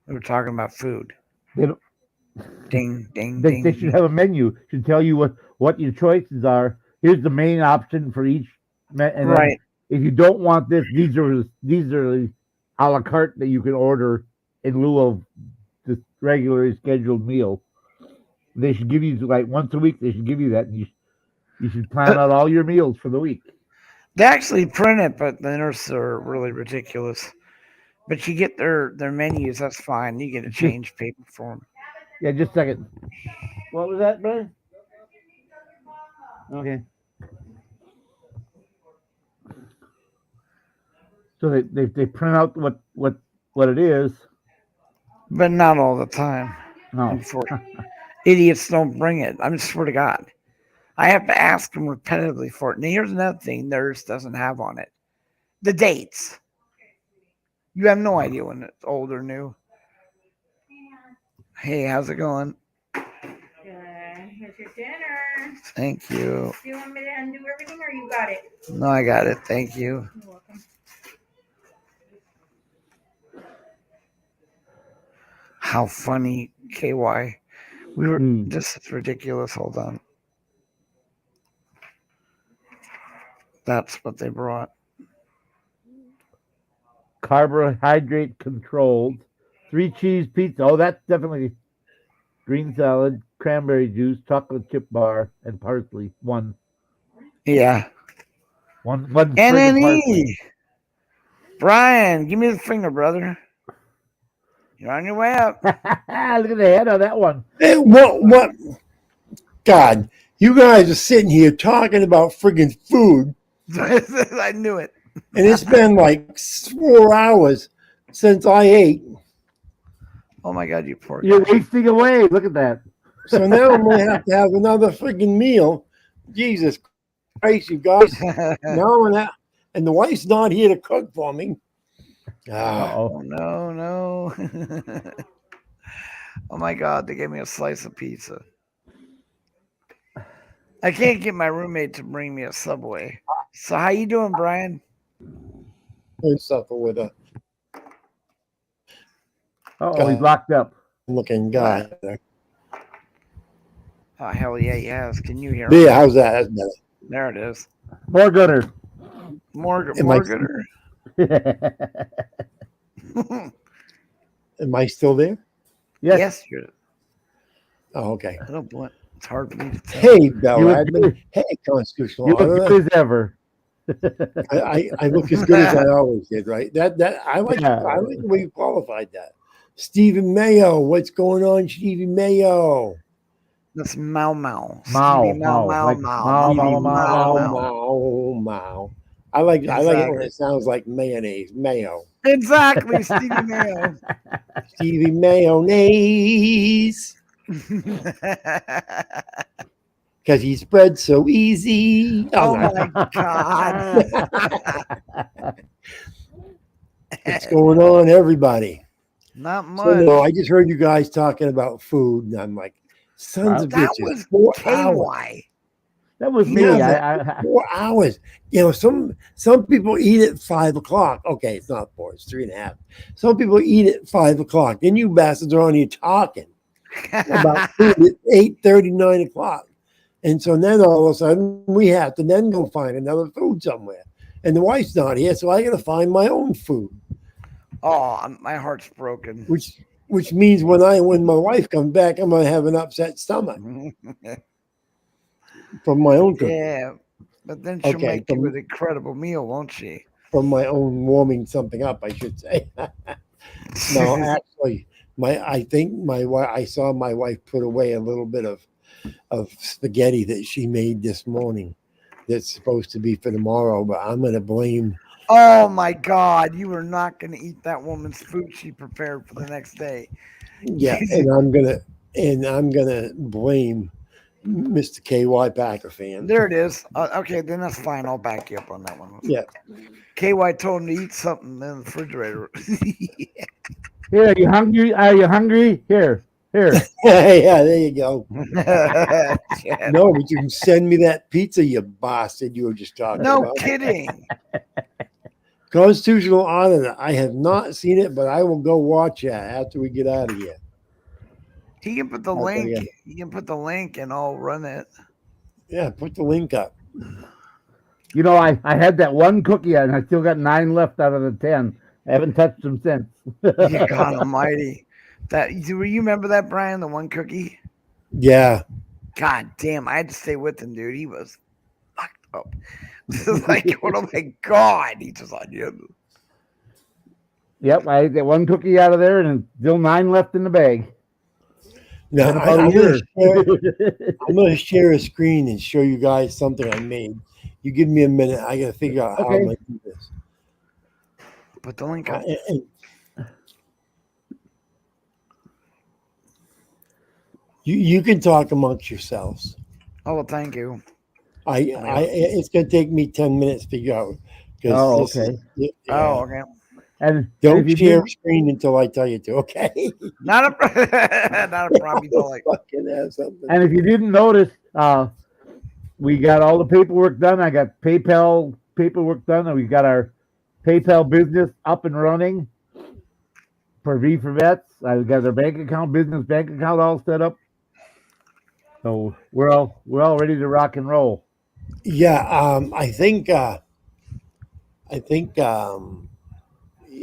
We were talking about food. They don't. Ding, ding, They ding. should have a menu. Should tell you what your choices are. Here's the main option for each, and Right. then if you don't want this, these are the a la carte that you can order in lieu of the regularly scheduled meal. They should give you like once a week. They should give you that, and you should plan out all your meals for the week. They actually print it, but the nurses are really ridiculous. But you get their menus. That's fine. You get a change paper for them. Yeah, just a second. What was that, brother? Okay. So they print out what it is. But not all the time. No. Idiots don't bring it. I swear to God. I have to ask them repetitively for it. Now, here's another thing theirs doesn't have on it. The dates. You have no idea when it's old or new. Hey, how's it going? Good. Here's your dinner. Thank you. Do you want me to undo everything or you got it? No, I got it. Thank you. You're welcome. How funny, KY. We were this is ridiculous. Hold on. That's what they brought. Carbohydrate controlled. 3 cheese pizza. Oh, that's definitely green salad, cranberry juice, chocolate chip bar, and parsley. One. Yeah. One NNE. Brian, give me the finger, brother. You're on your way up. Look at the head on that one. Hey, what? God, you guys are sitting here talking about friggin' food. I knew it. And it's been like 4 hours since I ate. Oh my God, you poor guy. You're wasting away. Look at that. So now I'm going to have another friggin' meal. Jesus Christ, you guys. Now and the wife's not here to cook for me. Oh, no. Oh my God, they gave me a slice of pizza. I can't get my roommate to bring me a Subway. So how you doing, Brian? I suffer with a he's locked up. looking guy. Oh, hell yeah, he has. Can you hear me? Yeah, how's that? That's better. There it is. More gooder. More gooder. Am I still there? Yes, you're. Oh, okay. I don't want. It's hard for me to tell. Hey, Bella. Hey, constitutional. You look good as ever. I look as good as I always did, right? I like the way you qualified that. Stephen Mayo, what's going on, Stephen Mayo? That's Mau Mau. Mau. I like it when it sounds like mayonnaise. Mayo. Exactly, Stevie Mayo. Stevie Mayonnaise. Because he spreads so easy. Oh my God. What's going on, everybody? Not much. So, no, I just heard you guys talking about food, and I'm like, sons of that bitches. was 4 KY. hours. That was me. Yeah, 4 hours. You know, some people eat at 5 o'clock. Okay, it's not 4, it's 3.5. Some people eat at 5 o'clock. Then you bastards are on here talking about food at 8:30, 9 o'clock. And so then all of a sudden we have to then go find another food somewhere. And the wife's not here, so I got to find my own food. Oh, my heart's broken. Which which means when my wife comes back, I'm gonna have an upset stomach from my own cooking. Yeah, but then she'll Okay, make you an incredible meal, won't she? from my own warming something up, I should say. No, actually, I saw my wife put away a little bit of spaghetti that she made this morning. That's supposed to be for tomorrow, but I'm gonna blame. Oh my God, you are not going to eat that woman's food she prepared for the next day. Yeah, and I'm gonna blame Mr. KY Packer fan. There it is. Okay, then that's fine. I'll back you up on that one. Yeah. KY told him to eat something in the refrigerator. Here, are you hungry? Are you hungry? Here. Yeah, there you go. Yeah. No, but you can send me that pizza, you bastard you were just talking No about. kidding. Constitutional Auditor. I have not seen it, but I will go watch that after we get out of here. He can put the Okay, link. yeah. You can put the link and I'll run it. Yeah, put the link up. You know, I had that one cookie and I still got 9 left out of the 10. I haven't touched them since. You God Almighty. Do you remember that, Brian? The one cookie? Yeah. God damn, I had to stay with him, dude. He was fucked up. Like, oh my God. He just like, yeah. Yep, I ate that one cookie out of there and still 9 left in the bag. Now Been about a I'm year. gonna share a screen and show you guys something I made. You give me a minute. I gotta figure out how I'm Okay. gonna do this. Put the link up. And you can talk amongst yourselves. Oh, well, thank you. It's gonna take me 10 minutes to figure out. Oh, okay. Oh, okay. And Don't if you share did- a screen until I tell you to. Okay. Not a not a problem. You don't like. Fucking have something. And if you didn't notice, we got all the paperwork done. I got PayPal paperwork done, and we got our PayPal business up and running for V for Vets. I got our business bank account all set up. So we're all ready to rock and roll. Yeah, I think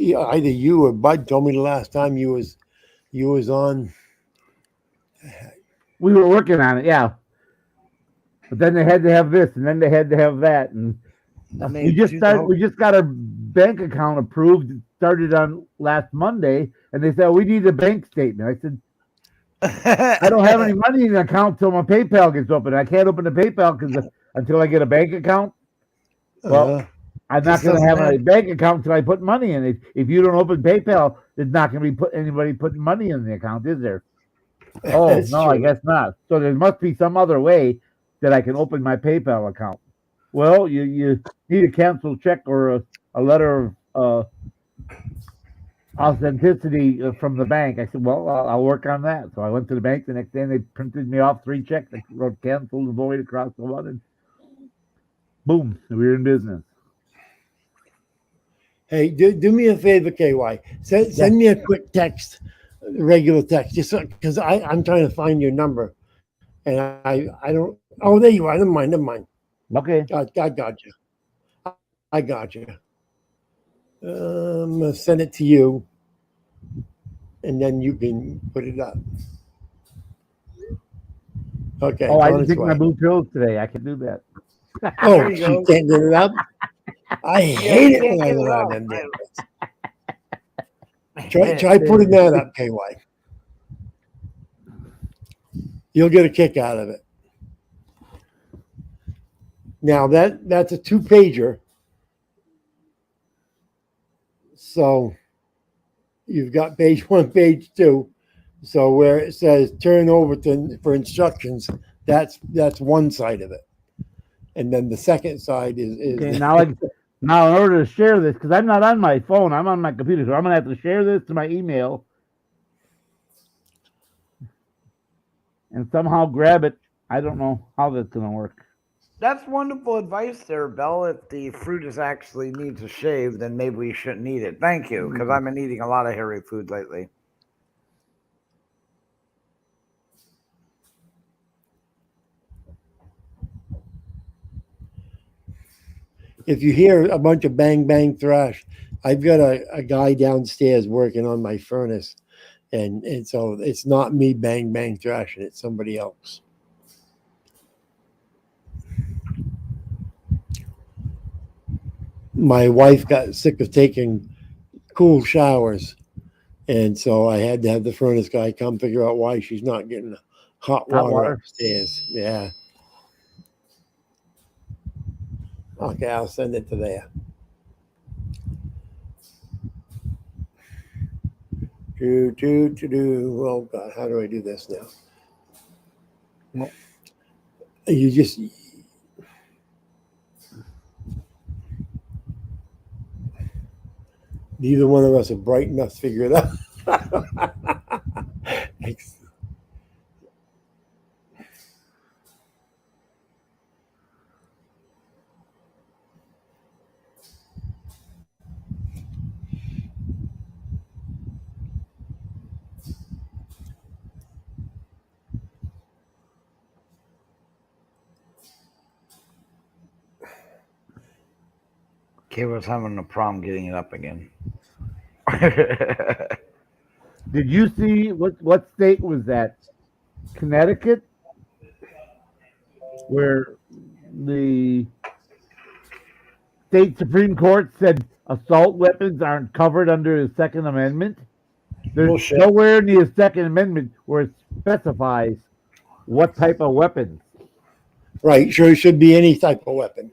either you or Bud told me the last time you was on. We were working on it, yeah. But then they had to have this, and then they had to have that, and we just got our bank account approved. It started on last Monday, and they said we need a bank statement. I said I don't have any money in the account till my PayPal gets open. I can't open the PayPal until I get a bank account. Well, I'm not going to have a bank account until I put money in it. If you don't open PayPal, there's not going to be anybody putting money in the account, is there? Oh, no, true. I guess not. So there must be some other way that I can open my PayPal account. Well, you need a canceled check or a letter of authenticity from the bank. I said, well, I'll work on that. So I went to the bank the next day, and they printed me off 3 checks. I wrote canceled and void across the one, and boom, we were in business. Hey, do me a favor, KY. Send me a quick text, regular text, just because I'm trying to find your number, and I don't. Oh, there you are. Never mind. Okay. I got you. I got you. I'm gonna send it to you, and then you can put it up. Okay. Oh, I on didn't its take way. my blue pills today. I can do that. Oh, There you she go. can't get it up. I hate it when I go on them there. Try putting that up, KY. You'll get a kick out of it. Now that's a 2-pager. So you've got page 1, page 2. So where it says turn over for instructions, that's one side of it. And then the second side is Okay, now in order to share this, because I'm not on my phone, I'm on my computer, so I'm gonna have to share this to my email and somehow grab it. I don't know how that's gonna work. That's wonderful advice there, Belle. If the fruit is actually needs a shave, then maybe we shouldn't eat it. Thank you, because I've been eating a lot of hairy food lately. if you hear a bunch of bang bang thrash, I've got a guy downstairs working on my furnace, And so it's not me bang bang thrashing, it's somebody else. My wife got sick of taking cool showers, and so I had to have the furnace guy come figure out why she's not getting hot water upstairs. Yeah. Okay, I'll send it to there. Oh God, how do I do this now? Well, You just neither one of us are bright enough to figure it out. Kay was having a problem getting it up again. did you see what state was that? Connecticut, where the state Supreme Court said assault weapons aren't covered under the Second Amendment. There's Bullshit. nowhere in the Second Amendment where it specifies what type of weapons. Right, sure, it should be any type of weapon.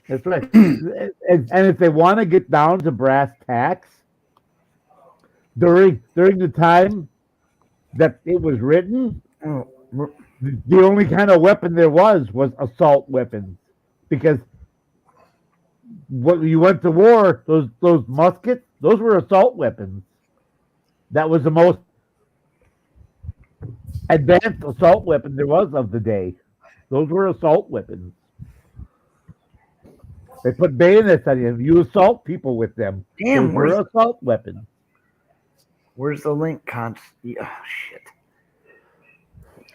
That's right. and if they want to get down to brass tacks, during the time that it was written, the only kind of weapon there was assault weapons, because when you went to war, those muskets, those were assault weapons. That was the most advanced assault weapon there was of the day. Those were assault weapons. They put bayonets on you. You assault people with them. Damn, Those were assault weapons. Where's the link? Oh, shit.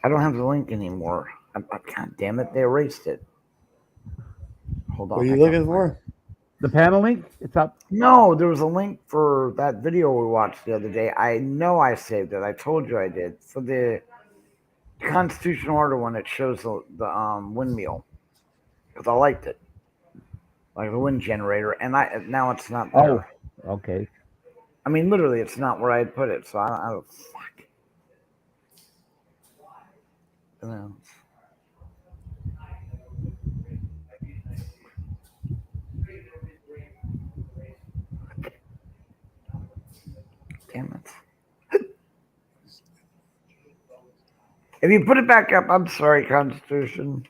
I don't have the link anymore. God damn it, they erased it. Hold on. What are you looking for? The panel link? It's up. No, there was a link for that video we watched the other day. I know I saved it. I told you I did. For the Constitutional Order one, it shows the windmill. Because I liked it. Like the wind generator. And now it's not there. Oh, okay. I mean, literally, it's not where I put it. So I don't fuck. Damn it. If you put it back up, I'm sorry, Constitution.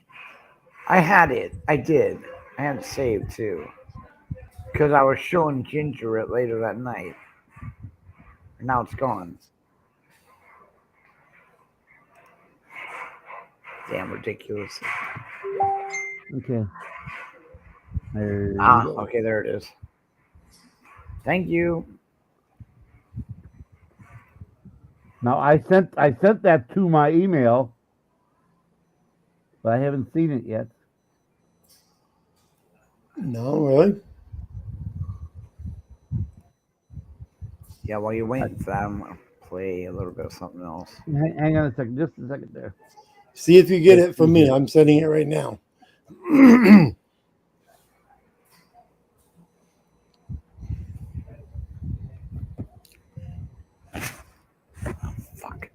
I had it. I did. I had it saved too. Because I was showing Ginger it later that night. And now it's gone. Damn ridiculous. Okay. Okay, there it is. Thank you. Now I sent that to my email, but I haven't seen it yet. No, really? Yeah, while you're waiting for that, I'm going to play a little bit of something else. Hang on a second, just a second there. See if you get it from me. I'm sending it right now. Fuck.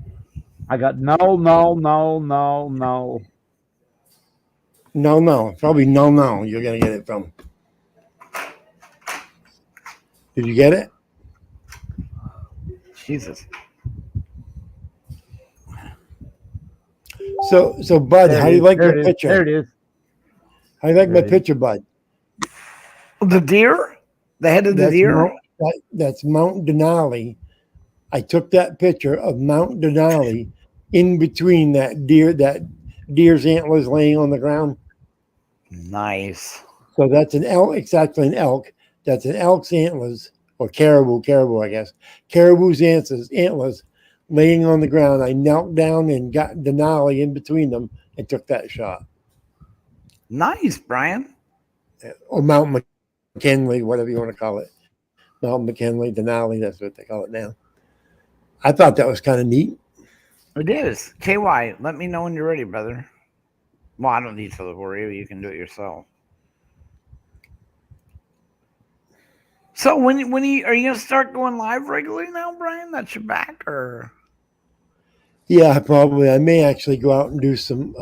I got no. No. Probably no. You're going to get it from. Did you get it? Jesus. So Bud, how do you like my picture? There it is. How do you like my picture, Bud? The deer? The head of the deer? That's Mount Denali. I took that picture of Mount Denali in between that deer's antlers laying on the ground. Nice. So that's an elk. It's actually an elk. That's an elk's antlers, or caribou, I guess. Caribou's antlers laying on the ground. I knelt down and got Denali in between them and took that shot. Nice, Brian. Or Mount McKinley, whatever you want to call it. Mount McKinley, Denali, that's what they call it now. I thought that was kind of neat. It is. KY, let me know when you're ready, brother. Well, I don't need to look for you. You can do it yourself. So when are you gonna start going live regularly now, Brian? That's your back, or Yeah, probably. I may actually go out and do some.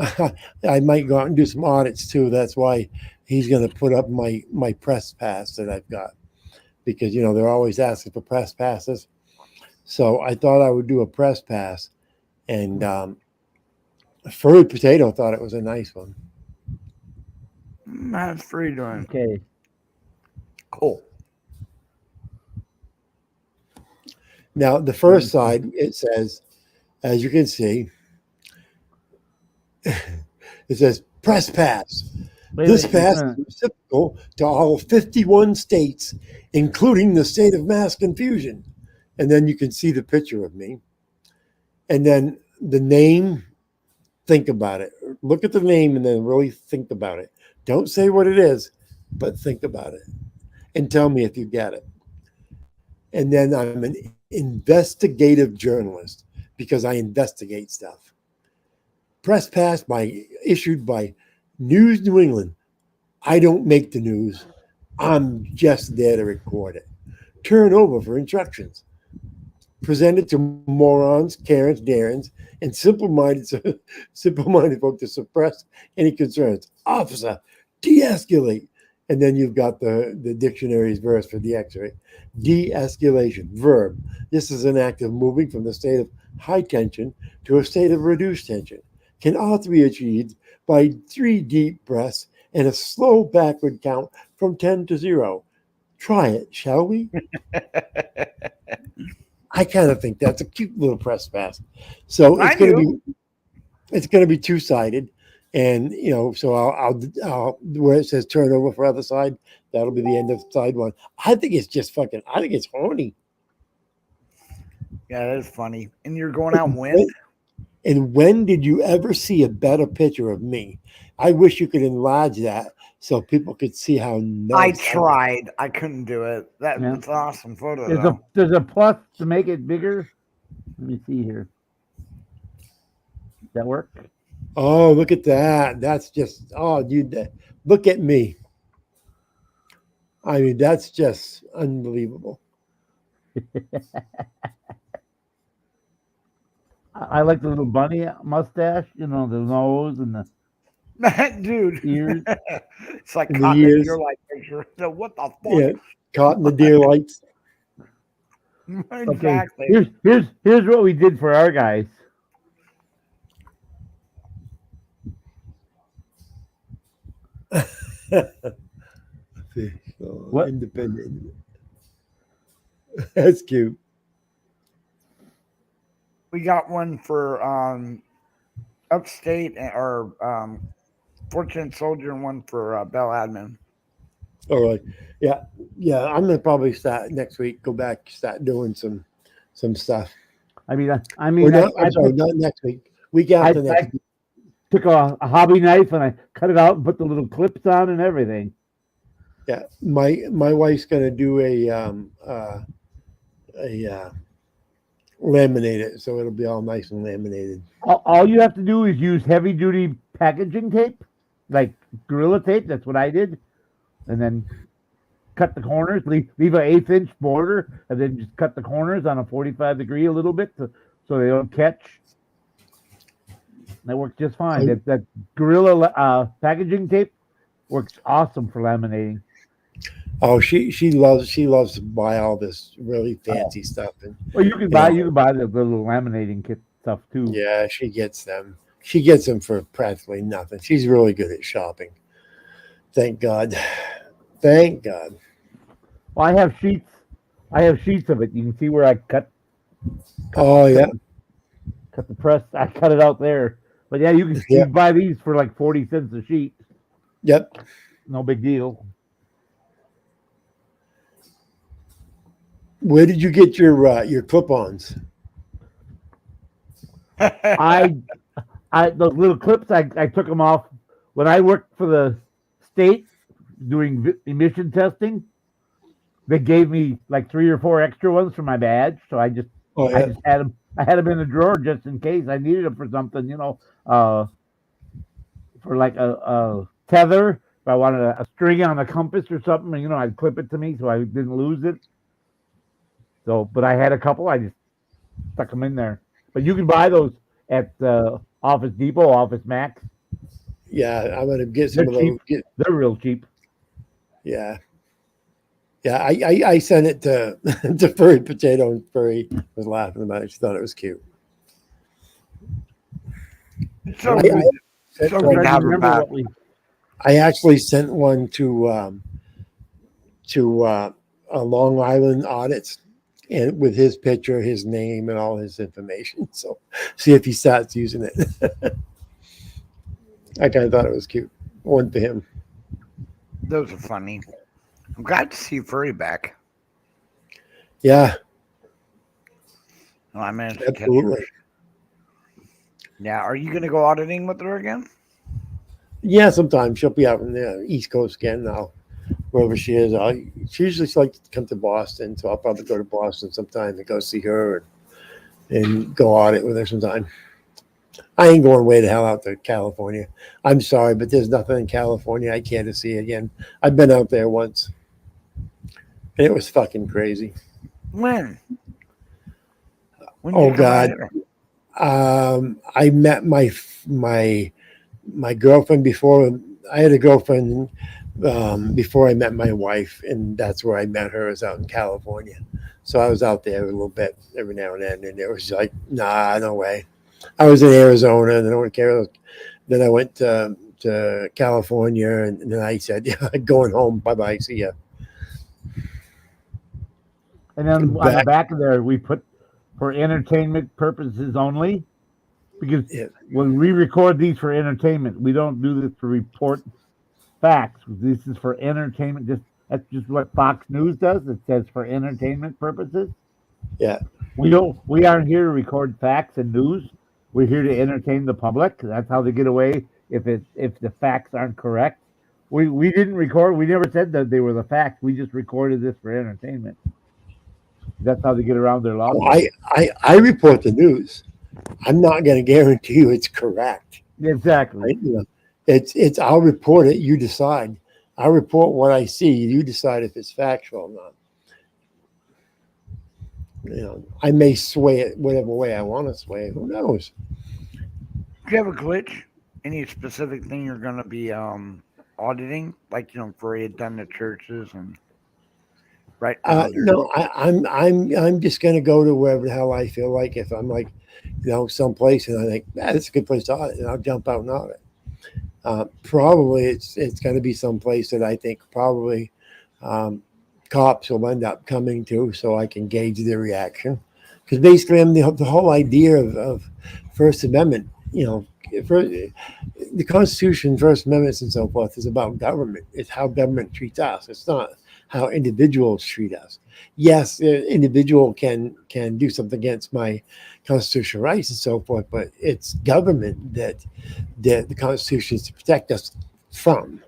I might go out and do some audits too. That's why he's going to put up my press pass that I've got, because they're always asking for press passes. So I thought I would do a press pass, and Furry Potato thought it was a nice one. how's Free doing? Okay. Cool. Now the first side, it says, as you can see, it says press pass. This pass is reciprocal to all 51 states, including the state of mass confusion. And then you can see the picture of me. And then the name, think about it. Look at the name and then really think about it. Don't say what it is, but think about it. And tell me if you get it. And then I'm an investigative journalist because I investigate stuff. Press pass issued by News New England. I don't make the news. I'm just there to record it. Turn over for instructions. Presented to morons, Karens, Darrens, and simple-minded folk to suppress any concerns. Officer, de-escalate. And then you've got the dictionary's verse for de-escalate. De-escalation, verb. This is an act of moving from the state of high tension to a state of reduced tension. Can also be achieved by 3 deep breaths and a slow backward count from 10 to 0. Try it, shall we? I kind of think that's a cute little press pass. So it's going to be two-sided, and so I'll where it says turn over for other side, that'll be the end of side one. I think it's just fucking. I think it's horny. Yeah, that is funny. And you're going out when? And when did you ever see a better picture of me? I wish you could enlarge that so people could see how nice. I tried. I couldn't do it. That's an awesome photo. There's a plus to make it bigger. Let me see here. Does that work? Oh, look at that. That's just, look at me. I mean, that's just unbelievable. I like the little bunny mustache, the nose and the dude ears. It's like caught in the deer light picture. So what the fuck? Yeah, caught in the deer lights. Exactly. Okay, here's what we did for our guys. What? Independent. That's cute. We got one for Upstate or Fortunate Soldier, and one for Bell Admin. All right. Yeah. I'm gonna probably start next week. Go back, start doing some stuff. I mean, not next week. Week after next. I took a hobby knife and I cut it out and put the little clips on and everything. Yeah, my wife's gonna do a laminate it, so it'll be all nice and laminated. All you have to do is use heavy duty packaging tape, like Gorilla Tape. That's what I did, and then cut the corners. Leave an 1/8 inch border, and then just cut the corners on a 45-degree a little bit so they don't catch. That works just fine. That Gorilla packaging tape works awesome for laminating. Oh, she loves to buy all this really fancy stuff. And well, you can buy the little laminating kit stuff too. Yeah, she gets them. She gets them for practically nothing. She's really good at shopping. Thank God. Thank God. Well, I have sheets. of it. You can see where I cut yeah. Cut the press. I cut it out there. But yeah, you can buy these for like 40 cents a sheet. Yep. No big deal. Where did you get your clip-ons? The little clips I took them off when I worked for the state doing emission testing. They gave me like 3 or 4 extra ones for my badge, so I just Oh I yeah. just had them. I had them in the drawer just in case I needed them for something. For like a tether. If I wanted a string on a compass or something, I'd clip it to me so I didn't lose it. So, but I had a couple. I just stuck them in there. But you can buy those at Office Depot, Office Max. Yeah, I'm gonna get They're some of those. cheap. They're real cheap. Yeah. Yeah, I sent it to to Furry Potato, and Furry was laughing about it. She thought it was cute. It's so I, good. I, sent So I'm good one- to trying to have her remember back. what we. I actually sent one to Long Island audits, and with his picture, his name, and all his information. So see if he starts using it. I kind of thought it was cute. One for him. Those are funny. I'm glad to see Furry back. Yeah, Oh, I managed to catch her. absolutely. Yeah, are you gonna go auditing with her again? Yeah, sometimes she'll be out in the East Coast again now, wherever she is. She usually likes to come to Boston, so I'll probably go to Boston sometime to go see her and go audit with her sometime. I ain't going way the hell out to California. I'm sorry, but there's nothing in California I care to see again. I've been out there once, and it was fucking crazy. When? When Oh, you come out God. here? I met my girlfriend before. I had a girlfriend before I met my wife, and that's where I met her. Is out in California. So I was out there a little bit every now and then, and it was like, nah, no way. I was in Arizona, and I don't care. Then I went to California, and then I said, yeah, going home. Bye bye. See ya. And then on the Back. back of there, we put for entertainment purposes only. Because Yeah. when we record these for entertainment, we don't do this to report facts. This is for entertainment. That's just what Fox News does. It says for entertainment purposes. Yeah. We aren't here to record facts and news. We're here to entertain the public. That's how they get away if the facts aren't correct. We didn't record. We never said that they were the facts. We just recorded this for entertainment. That's how they get around their law. I report the news. I'm not going to guarantee you it's correct. Exactly. It's I'll report it. You decide. I'll report what I see. You decide if it's factual or not. I may sway it whatever way I want to sway it. Who knows? Do you have a glitch? Any specific thing you're gonna be auditing? Like Furry had done the churches and right now. No, I'm just going to go to wherever the hell I feel like. If I'm like, someplace and I think that's a good place to audit, and I'll jump out and audit. Probably it's going to be someplace that I think probably cops will end up coming to, so I can gauge their reaction. Because basically, the whole idea of First Amendment, the Constitution, First Amendments, and so forth is about government. It's how government treats us. It's not how individuals treat us. Yes, the individual can do something against my constitutional rights and so forth, but it's government that the Constitution is to protect us from.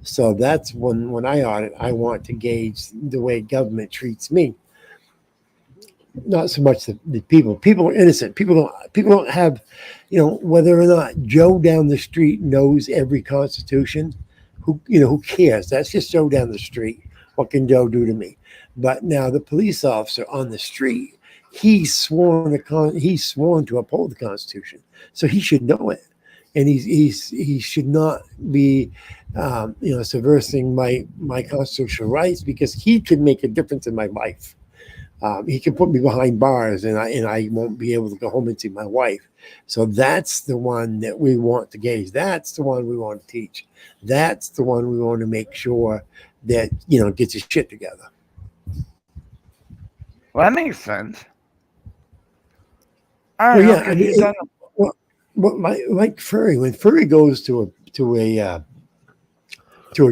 So that's when I audit, I want to gauge the way government treats me. Not so much the people. People are innocent. People don't have, whether or not Joe down the street knows every Constitution. Who cares? That's just Joe down the street. What can Joe do to me? But now the police officer on the street, he's sworn to uphold the Constitution, so he should know it, and he should not be, subversing my constitutional rights, because he could make a difference in my life. He can put me behind bars, and I won't be able to go home and see my wife. So that's the one that we want to gauge. That's the one we want to teach. That's the one we want to make sure that gets his shit together. Well, that makes sense. I don't know, 'cause you've done like Furry, when Furry goes to a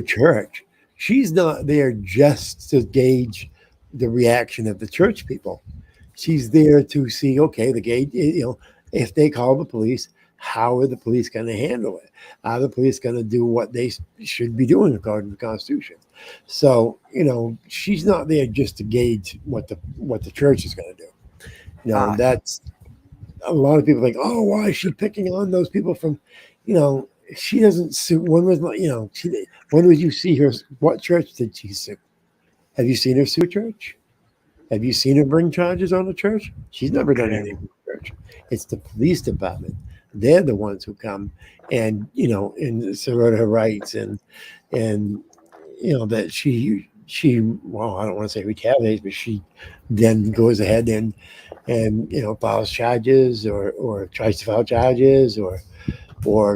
church, she's not there just to gauge the reaction of the church people. She's there to see, okay, the gauge, if they call the police, how are the police going to handle it? Are the police going to do what they should be doing according to the Constitution? So, she's not there just to gauge what the church is going to do. That's a lot of people think, oh, why is she picking on those people from, she doesn't sue. When was, when would you see her? What church did she sue? Have you seen her sue a church? Have you seen her bring charges on a church? She's never done Okay. anything with the church. It's the police department. They're the ones who come and, and assert her rights and, that well, I don't want to say retaliates, but she then goes ahead and files charges or tries to file charges or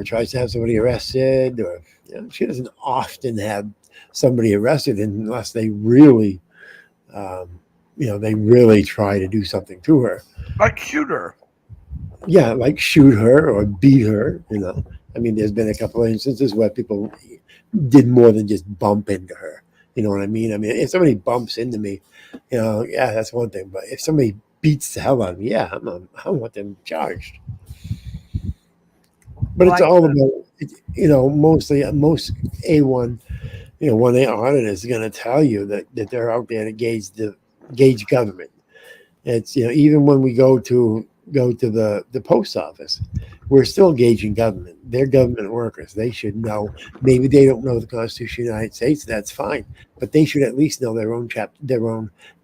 tries to have somebody arrested or she doesn't often have somebody arrested unless they really they really try to do something to her, Like shooter. yeah, like shoot her or beat her. I mean, there's been a couple of instances where people did more than just bump into her. You know what I mean? I mean, if somebody bumps into me, yeah, that's one thing. But if somebody beats the hell out of me, yeah, I want them charged. But it's all about, mostly most A1, when they audit is going to tell you that they're out there to gauge government. It's even when we go to the post office, we're still gauging government. They're government workers. They should know. Maybe they don't know the Constitution of the United States. That's fine, but they should at least know their own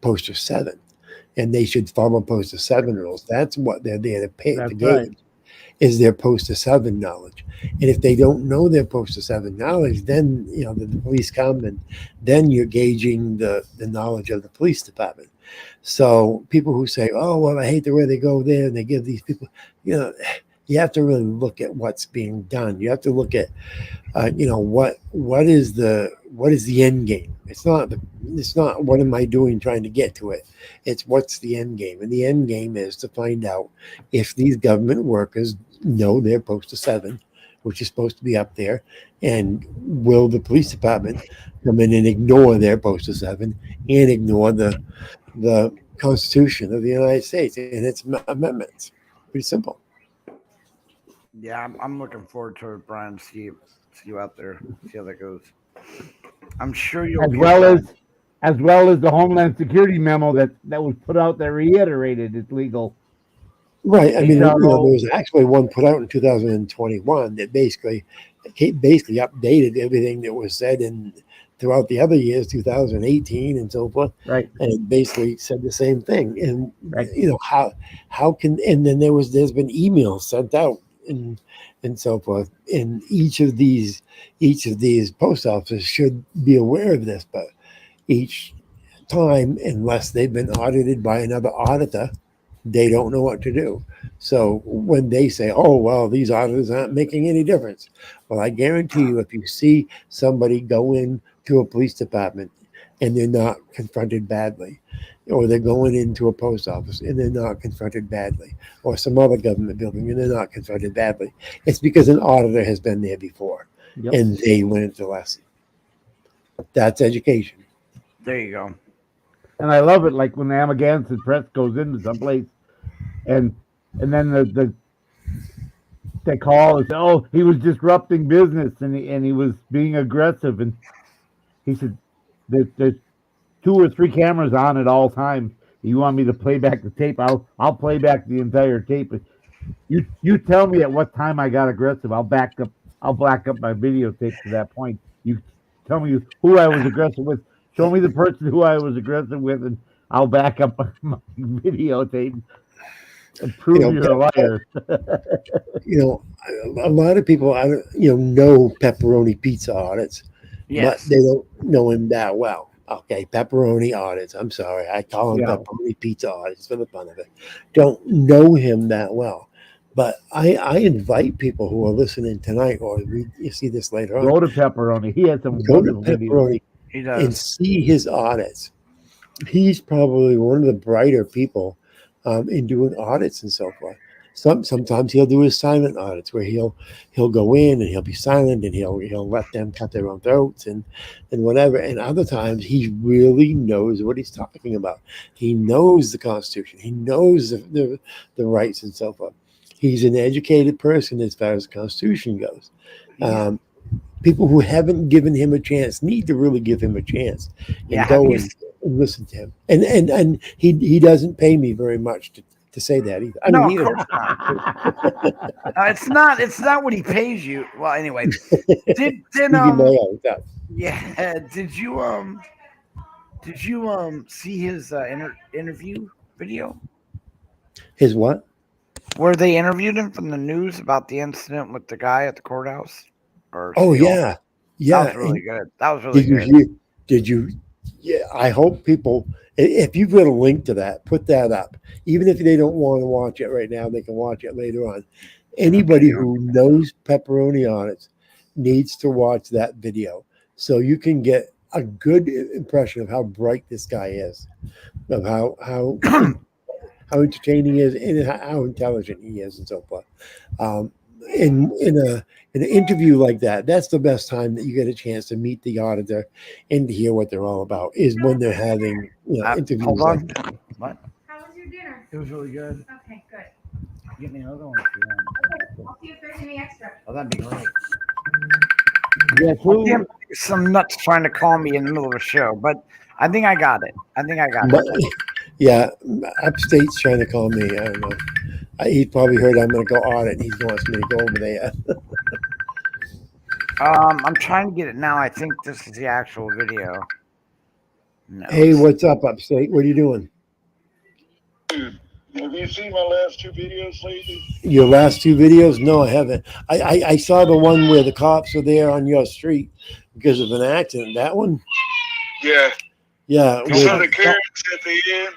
Poster 7, and they should follow Poster 7 rules. That's what they're there to pay That's to gauge. right. Is their Poster 7 knowledge. And if they don't know their Poster 7 knowledge, then the police come and then you're gauging the knowledge of the police department. So people who say, oh, well, I hate the way they go there and they give these people, you have to really look at what's being done. You have to look at what is the end game. It's not what am I doing trying to get to it. It's what's the end game. And the end game is to find out if these government workers know their Poster 7, which is supposed to be up there, and will the police department come in and ignore their Poster 7 and ignore the Constitution of the United States and its amendments. Pretty simple. Yeah, I'm looking forward to it, Brian. See you out there. See how that goes. I'm sure you'll as get well that. as well as the Homeland Security memo that was put out that reiterated it's legal. Right. I mean, there HRO. was actually one put out in 2021 that basically updated everything that was said throughout the other years, 2018 and so forth. Right. And it basically said the same thing. And Right. how can, and then there's been emails sent out and so forth. And each of these post offices should be aware of this, but each time, unless they've been audited by another auditor, they don't know what to do. So when they say, oh, well, these auditors aren't making any difference. Well, I guarantee you, if you see somebody go into a police department and they're not confronted badly, or they're going into a post office and they're not confronted badly, or some other government building and they're not confronted badly, it's because an auditor has been there before. Yep. And they learned the lesson. That's education. There you go. And I love it, like when the Amagansett press goes into someplace, and then they call and say, "Oh, he was disrupting business and he was being aggressive." And he said, "There's 2 or 3 cameras on at all times. You want me to play back the tape? I'll play back the entire tape. You tell me at what time I got aggressive. I'll back up my videotape to that point. You tell me who I was aggressive with. Show me the person who I was aggressive with, and I'll back up my videotape and prove you're a liar." A lot of people, know pepperoni pizza audits, Yes. but they don't know him that well. Okay, pepperoni audits. I'm sorry, I call him Yeah. pepperoni pizza audits for the fun of it. Don't know him that well, but I invite people who are listening tonight, or you see this later on, Go to Pepperoni. He has some go to wonderful videos. pepperoni He and does. see his audits. He's probably one of the brighter people in doing audits and so forth. Sometimes he'll do his silent audits where he'll go in and he'll be silent and he'll let them cut their own throats and whatever. And other times he really knows what he's talking about. He knows the Constitution. He knows the rights and so forth. He's an educated person as far as the Constitution goes. People who haven't given him a chance need to really give him a chance and Yeah, go and listen to him. And he doesn't pay me very much to to say that either. I No, mean, of course not. It's not what he pays you. Well, anyway, did Stevie Mayo, yeah. yeah, did you see his interview video His what? where they interviewed him from the news about the incident with the guy at the courthouse? Or Oh seal? yeah, That yeah. was really good. That was really Did you good. hear? Did you? Yeah. I hope people, if you've got a link to that, put that up. Even if they don't want to watch it right now, they can watch it later on. Anybody who knows pepperoni on it needs to watch that video so you can get a good impression of how bright this guy is, of how entertaining he is, and how intelligent he is, and so forth. In an interview like that, that's the best time that you get a chance to meet the auditor and to hear what they're all about. Is when they're having interviews. Hold like on. that. What? How was your dinner? It was really good. Okay, good. Get me another one if you want. Okay, I'll see if there's any extra. Oh, that'd be great. Guess Well, who? damn, some nuts trying to call me in the middle of a show, but I think I got it. But, yeah, Upstate's trying to call me. I don't know. He probably heard I'm going to go audit. He wants me to go over there. I'm trying to get it now. I think this is the actual video. No. Hey, what's up, Upstate? What are you doing? Have you seen my last two videos lately? Your last two videos? No, I haven't. I saw the one where the cops are there on your street because of an accident. That one? Yeah. Yeah. You saw the Karens at the end?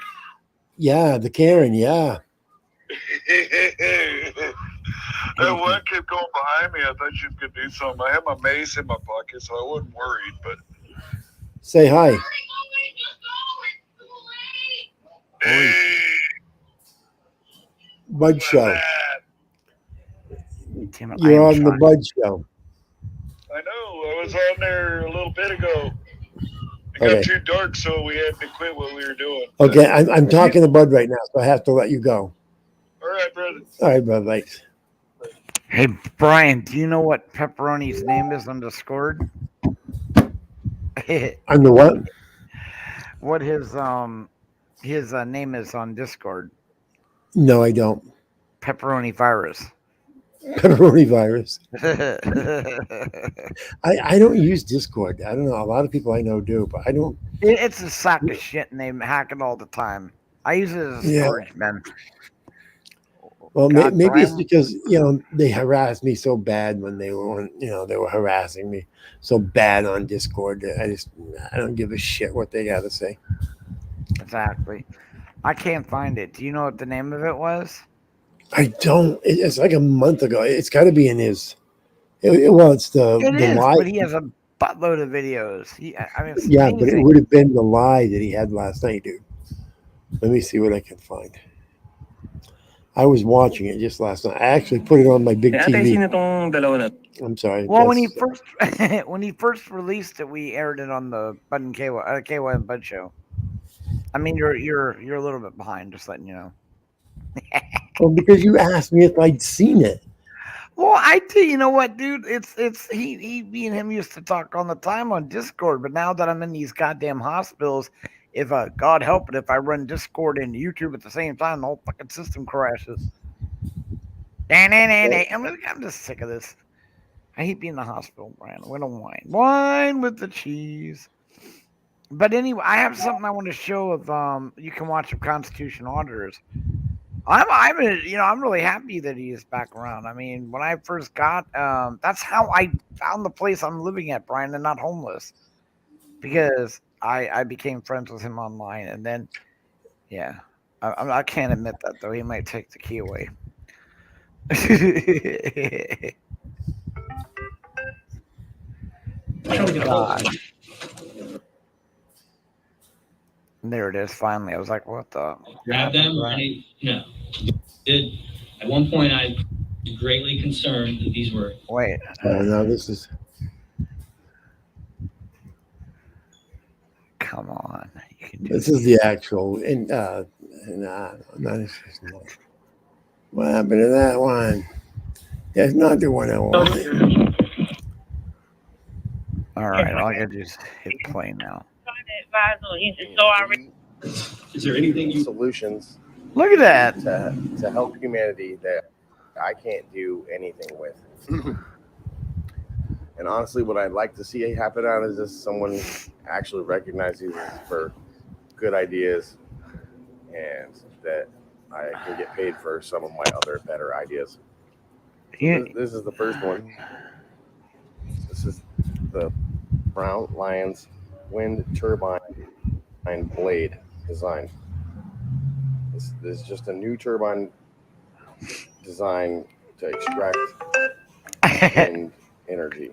Yeah, the Karen, yeah. That one kept going behind me. I thought she could do something. I had my mace in my pocket, so I wasn't worried. But Say hi. hey, Bud Show. Damn it, You're I am on the trying. Bud Show. I know. I was on there a little bit ago. It got Okay. too dark, so we had to quit what we were doing. Okay, I'm talking to Bud right now, so I have to let you go. All right, brother. All right, Bud, thanks. Hey, Brian, do you know what Pepperoni's name is on Discord? I'm the what? What his name is on Discord? No, I don't. Pepperoni Virus. Pepperoni virus. I don't use Discord. I don't know. A lot of people I know do, but I don't. It's a sack of shit, and they hack it all the time. I use it as a storage bin. Well, God, maybe it's Brian. because they harassed me so bad when they were on. They were harassing me so bad on Discord. That I don't give a shit what they got to say. Exactly. I can't find it. Do you know what the name of it was? I don't. It's like a month ago. It's got to be in his. Well, it's the It is, lie. but he has a buttload of videos. It's Yeah, but it amazing. would have been the lie that he had last night, dude. Let me see what I can find. I was watching it just last night. I actually put it on my big TV. I'm sorry. Well, when he first released it, we aired it on the Bud and KY and Bud show. I mean, you're a little bit behind, just letting you know. Well, because you asked me if I'd seen it. Well, I do. You know what, dude? It's me and him used to talk all the time on Discord, but now that I'm in these goddamn hospitals, if God help it, if I run Discord and YouTube at the same time, the whole fucking system crashes. I'm just sick of this. I hate being in the hospital, Brian. We don't wine with the cheese. But anyway, I have something I want to show of you can watch of Constitution Auditors. I'm really happy that he is back around. I mean, when I first got that's how I found the place I'm living at, Brian, and not homeless. Because I became friends with him online, and then I can't admit that though. He might take the key away. Oh, God. There it is. Finally, I was like, "What the?" Grab them. Did at one point I was greatly concerned that these were. Wait. Oh no, this is. Come on. You can do This is the actual. Not. What happened to that one? That's not the one I wanted. All right, all I gotta do is hit play now. Is there anything you solutions Look at that. to help humanity that I can't do anything with. And honestly, what I'd like to see happen on is just someone actually recognizes this for good ideas, and that I can get paid for some of my other better ideas. So this is the first one. This is the Brown Lions wind turbine blade design. This is just a new turbine design to extract wind energy.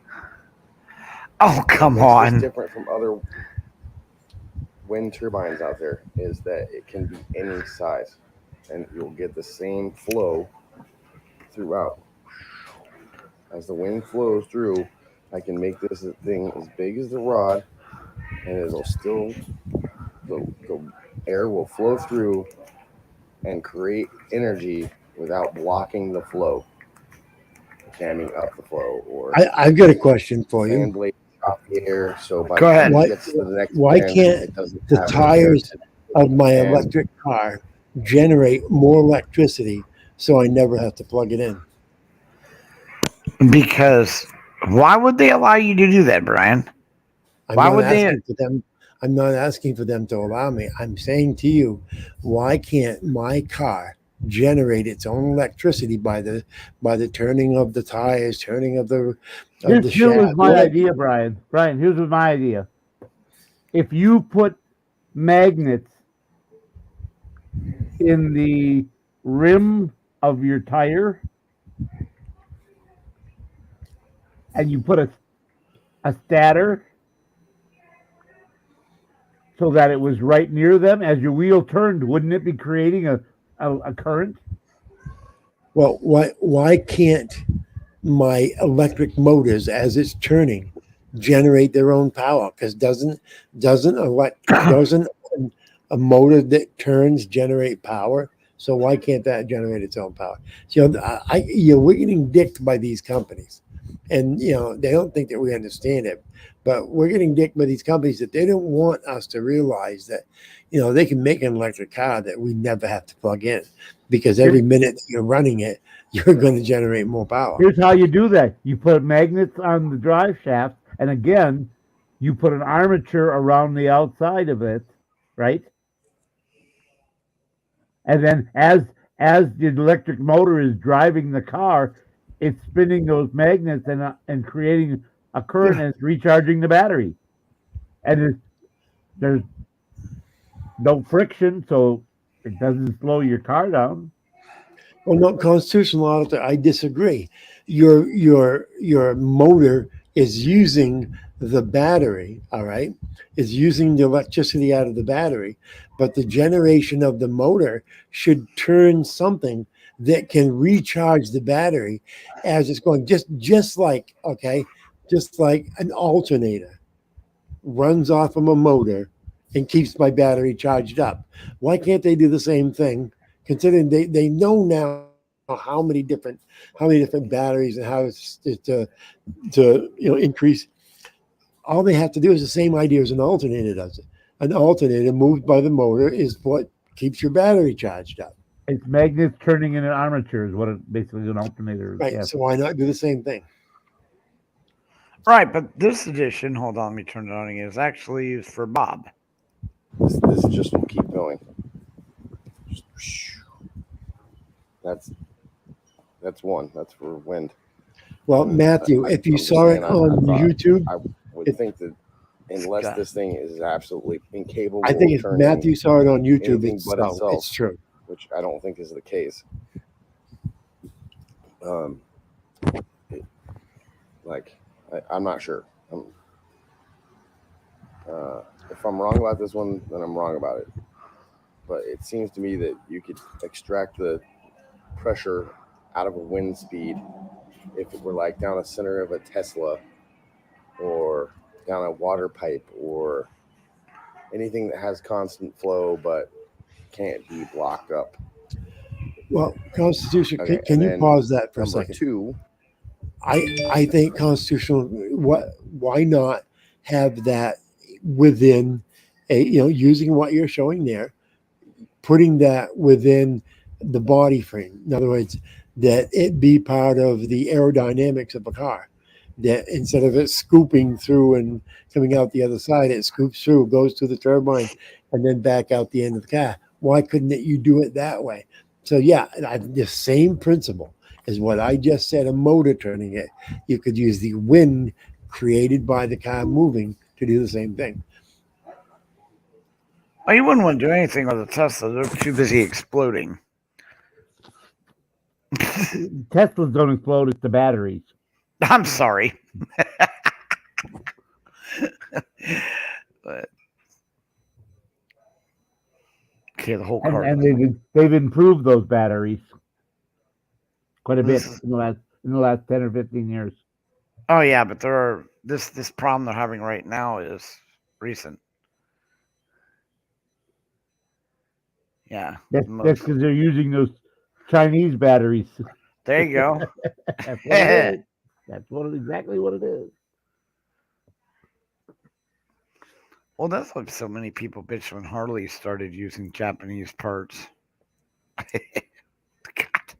Oh, come What's on. different from other wind turbines out there is that it can be any size, and you'll get the same flow throughout. As the wind flows through, I can make this thing as big as the rod, and it'll still, the air will flow through and create energy without blocking the flow, jamming up the flow, or I've got a question for fan you. blade off the air. So by Go the ahead. time it gets to the next Why bend, can't it doesn't the have tires of my and- electric car generate more electricity so I never have to plug it in? Because why would they allow you to do that, Brian? Why would they? I'm not asking for them to allow me. I'm saying to you, why can't my car generate its own electricity by the turning of the tires, turning of the Here was shaft? my idea, Brian. Brian, here's my idea. If you put magnets in the rim of your tire and you put a stator so that it was right near them as your wheel turned, wouldn't it be creating a current? Well, why can't my electric motors, as it's turning, generate their own power? Because doesn't a motor that turns generate power? So why can't that generate its own power? So we're getting dicked by these companies, and they don't think that we understand it. But we're getting dicked by these companies that they don't want us to realize that, they can make an electric car that we never have to plug in, because every minute that you're running it, you're going to generate more power. Here's how you do that. You put magnets on the drive shaft, and again, you put an armature around the outside of it, right? And then as the electric motor is driving the car, it's spinning those magnets and creating a current, and it's recharging the battery. And there's no friction, so it doesn't slow your car down. Well, no, constitutional auditor, I disagree. Your motor is using the battery, all right? Is using the electricity out of the battery, but the generation of the motor should turn something that can recharge the battery as it's going. Just like an alternator runs off of a motor and keeps my battery charged up. Why can't they do the same thing? Considering they know now how many different batteries and how to increase. All they have to do is the same idea as an alternator does. An alternator moved by the motor is what keeps your battery charged up. It's magnets turning in an armature is what basically an alternator is. Right. Yeah. So why not do the same thing? Right, but this edition, hold on, let me turn it on again, is actually used for Bob. This just will keep going. That's one. That's for wind. Well, Matthew, if you saw it on YouTube, I would think that unless this thing is absolutely incapable, I think if Matthew saw it on YouTube, itself, it's true. Which I don't think is the case. I'm not sure. If I'm wrong about this one, then I'm wrong about it. But it seems to me that you could extract the pressure out of a wind speed if it were like down a center of a Tesla or down a water pipe or anything that has constant flow but can't be blocked up. Well, Constitution, Okay, can you pause that for a number second? two. I think constitutional. Why not have that within using what you're showing there, putting that within the body frame. In other words, that it be part of the aerodynamics of a car. That instead of it scooping through and coming out the other side, it scoops through, goes to the turbine, and then back out the end of the car. Why couldn't you do it that way? So yeah, the same principle is what I just said. A motor turning it, you could use the wind created by the car moving to do the same thing. Well, you wouldn't want to do anything with a Tesla. They're too busy exploding. Teslas don't explode, it's the batteries. I'm sorry. But, okay, the whole car. And they've improved those batteries quite a bit in the last 10 or 15 years. Oh yeah, but this problem they're having right now is recent. Yeah. That's because they're using those Chinese batteries. There you go. That's what it is. That's exactly what it is. Well, that's why so many people bitch when Harley started using Japanese parts. God.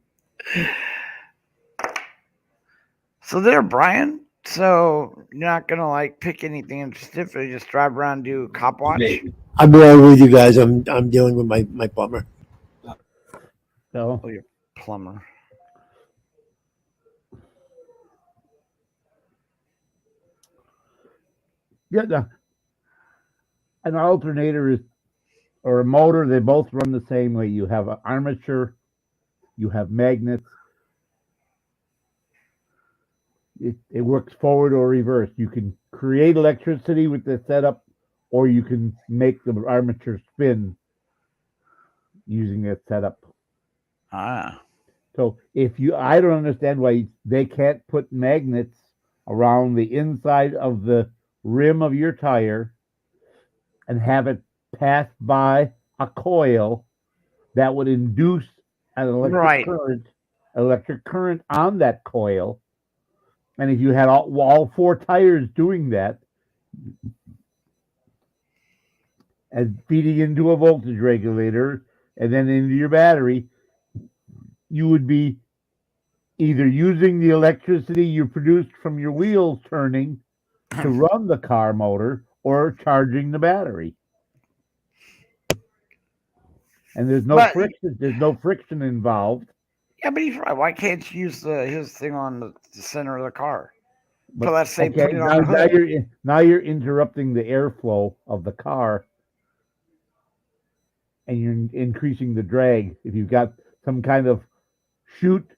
So there, Brian. So you're not gonna like pick anything in specific, just drive around and do cop watch? I'm right with you guys. I'm dealing with my plumber. So your plumber. Yeah, an alternator or a motor, they both run the same way. You have an armature, you have magnets. It works forward or reverse. You can create electricity with the setup, or you can make the armature spin using that setup. Ah. So I don't understand why they can't put magnets around the inside of the rim of your tire and have it pass by a coil that would induce an electric current on that coil. And if you had all four tires doing that and feeding into a voltage regulator and then into your battery, you would be either using the electricity you produced from your wheels turning to run the car motor or charging the battery. And there's no friction. There's no friction involved. Yeah, but he's right. Why can't you use his thing on the center of the car? But let's say put it on the hood. Now you're interrupting the airflow of the car, and you're increasing the drag. If you've got some kind of chute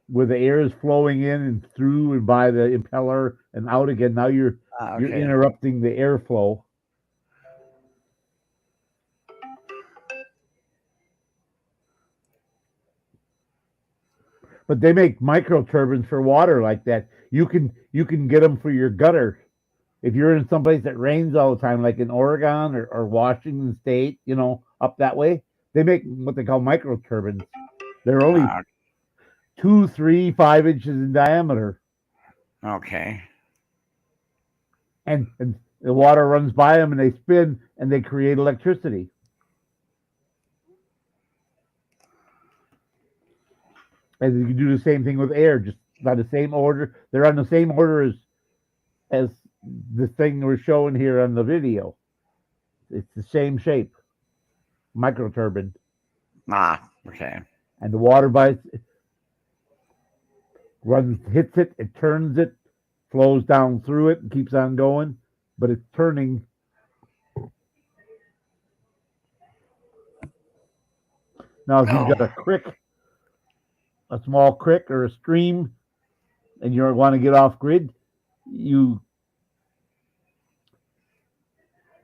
where the air is flowing in and through and by the impeller and out again, now you're interrupting the airflow. But they make micro turbines for water like that. You can get them for your gutter. If you're in someplace that rains all the time, like in Oregon or Washington State, up that way, they make what they call micro turbines. They're only 2, 3, 5 inches in diameter. Okay. And the water runs by them and they spin and they create electricity. And you can do the same thing with air, just by the same order. They're on the same order as the thing we're showing here on the video. It's the same shape. Microturbine. Okay. And the water hits it, it turns it, flows down through it, and keeps on going, but it's turning. Now, if you've got a small creek or a stream, and you want to get off grid, you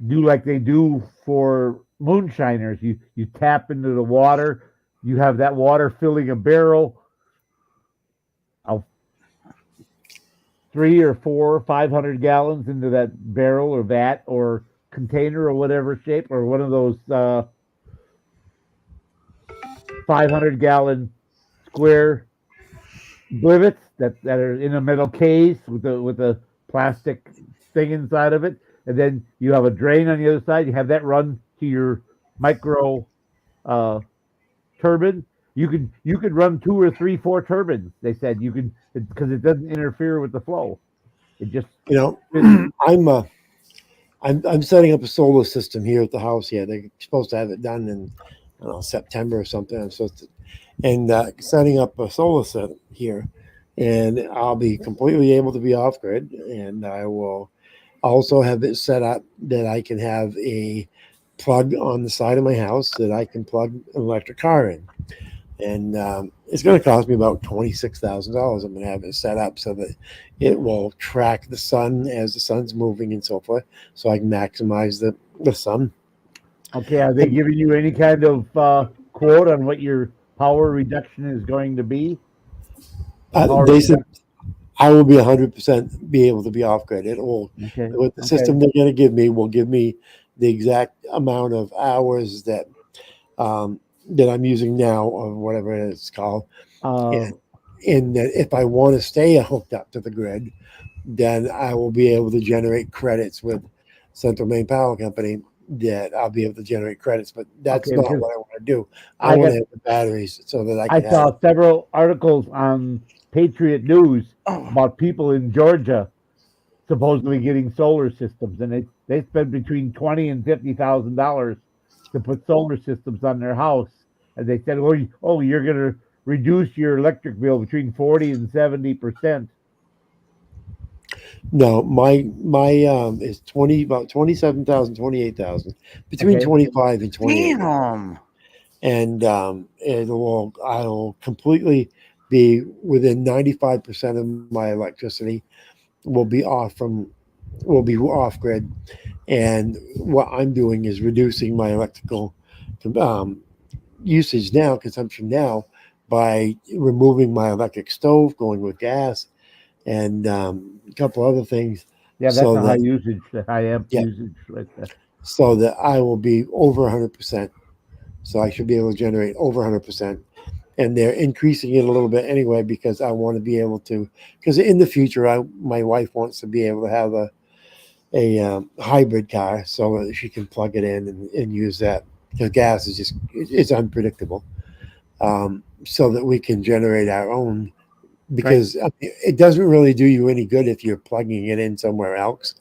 do like they do for moonshiners. You tap into the water. You have that water filling a barrel of 3 or 4 or 500 gallons into that barrel or vat or container or whatever shape, or one of those 500-gallon square blivets that are in a metal case with a plastic thing inside of it, and then you have a drain on the other side. You have that run to your micro turbine, you could run 2 or 3, 4 turbines. They said you could because it doesn't interfere with the flow. It just I'm setting up a solar system here at the house here. They're supposed to have it done in September or something. I'm supposed to, and setting up a solar system here, and I'll be completely able to be off grid, and I will also have it set up that I can have a plug on the side of my house that I can plug an electric car in. And it's going to cost me about $26,000. I'm going to have it set up so that it will track the sun as the sun's moving and so forth, so I can maximize the sun. Okay, are they giving you any kind of quote on what your power reduction is going to be? They said I will be 100% be able to be off grid. It will, with the system they're going to give me, will give me the exact amount of hours that that I'm using now, or whatever it's called. And that if I want to stay hooked up to the grid, then I will be able to generate credits with Central Maine Power Company. That I'll be able to generate credits, but that's not what I want to do. I want to have the batteries so that I can. I saw several articles on Patriot News about people in Georgia supposedly getting solar systems, and they spend between $20,000 and $50,000 to put solar systems on their house. And they said, you're going to reduce your electric bill between 40 and 70%. No, my is about 27,000, 28,000, between 25 and 28. Damn. And I'll completely be within 95% of my electricity will be off grid. And what I'm doing is reducing my electrical usage now, consumption now, by removing my electric stove, going with gas, and a couple other things. Yeah, that's a high usage, high amp usage right there. So that I will be over 100%. So I should be able to generate over 100%. And they're increasing it a little bit anyway, because I want to be able to, because in the future, my wife wants to be able to have a hybrid car so that she can plug it in and use that, because gas is it's unpredictable. So that we can generate our own, because it doesn't really do you any good if you're plugging it in somewhere else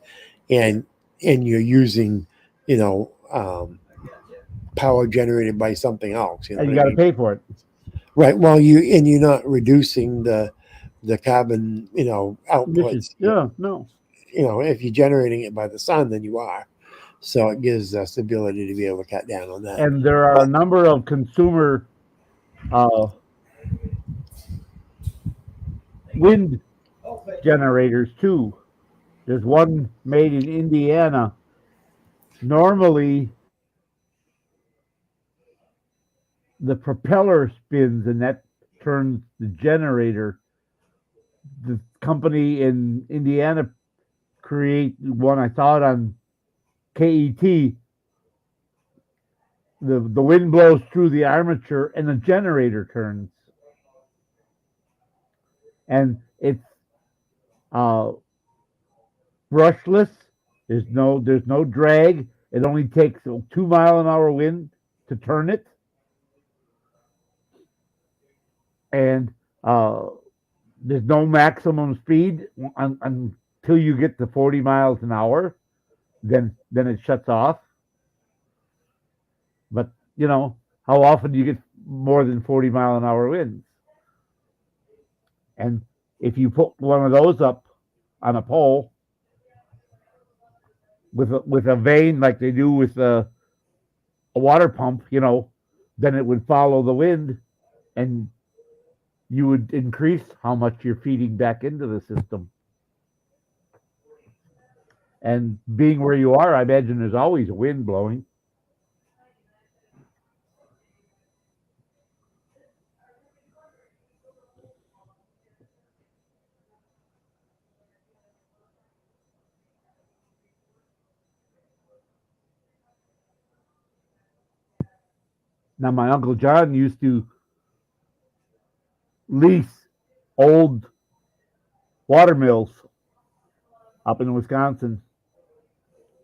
and you're using, power generated by something else. You got to pay for it. Right. Well, you're not reducing the carbon, outputs. Yeah, no. If you're generating it by the sun, then you are. So it gives us the ability to be able to cut down on that. And there are a number of consumer wind generators too. There's one made in Indiana. Normally, the propeller spins and that turns the generator. The company in Indiana create one. I saw it on KET. The wind blows through the armature and the generator turns. And it's brushless. There's no drag. It only takes a 2-mile-an-hour wind to turn it. And there's no maximum speed until you get to 40 miles an hour. Then it shuts off. But how often do you get more than 40-mile-an-hour winds? And if you put one of those up on a pole with a vane like they do with a water pump, then it would follow the wind, and you would increase how much you're feeding back into the system. And being where you are, I imagine there's always a wind blowing. Now, my Uncle John used to lease old water mills up in Wisconsin,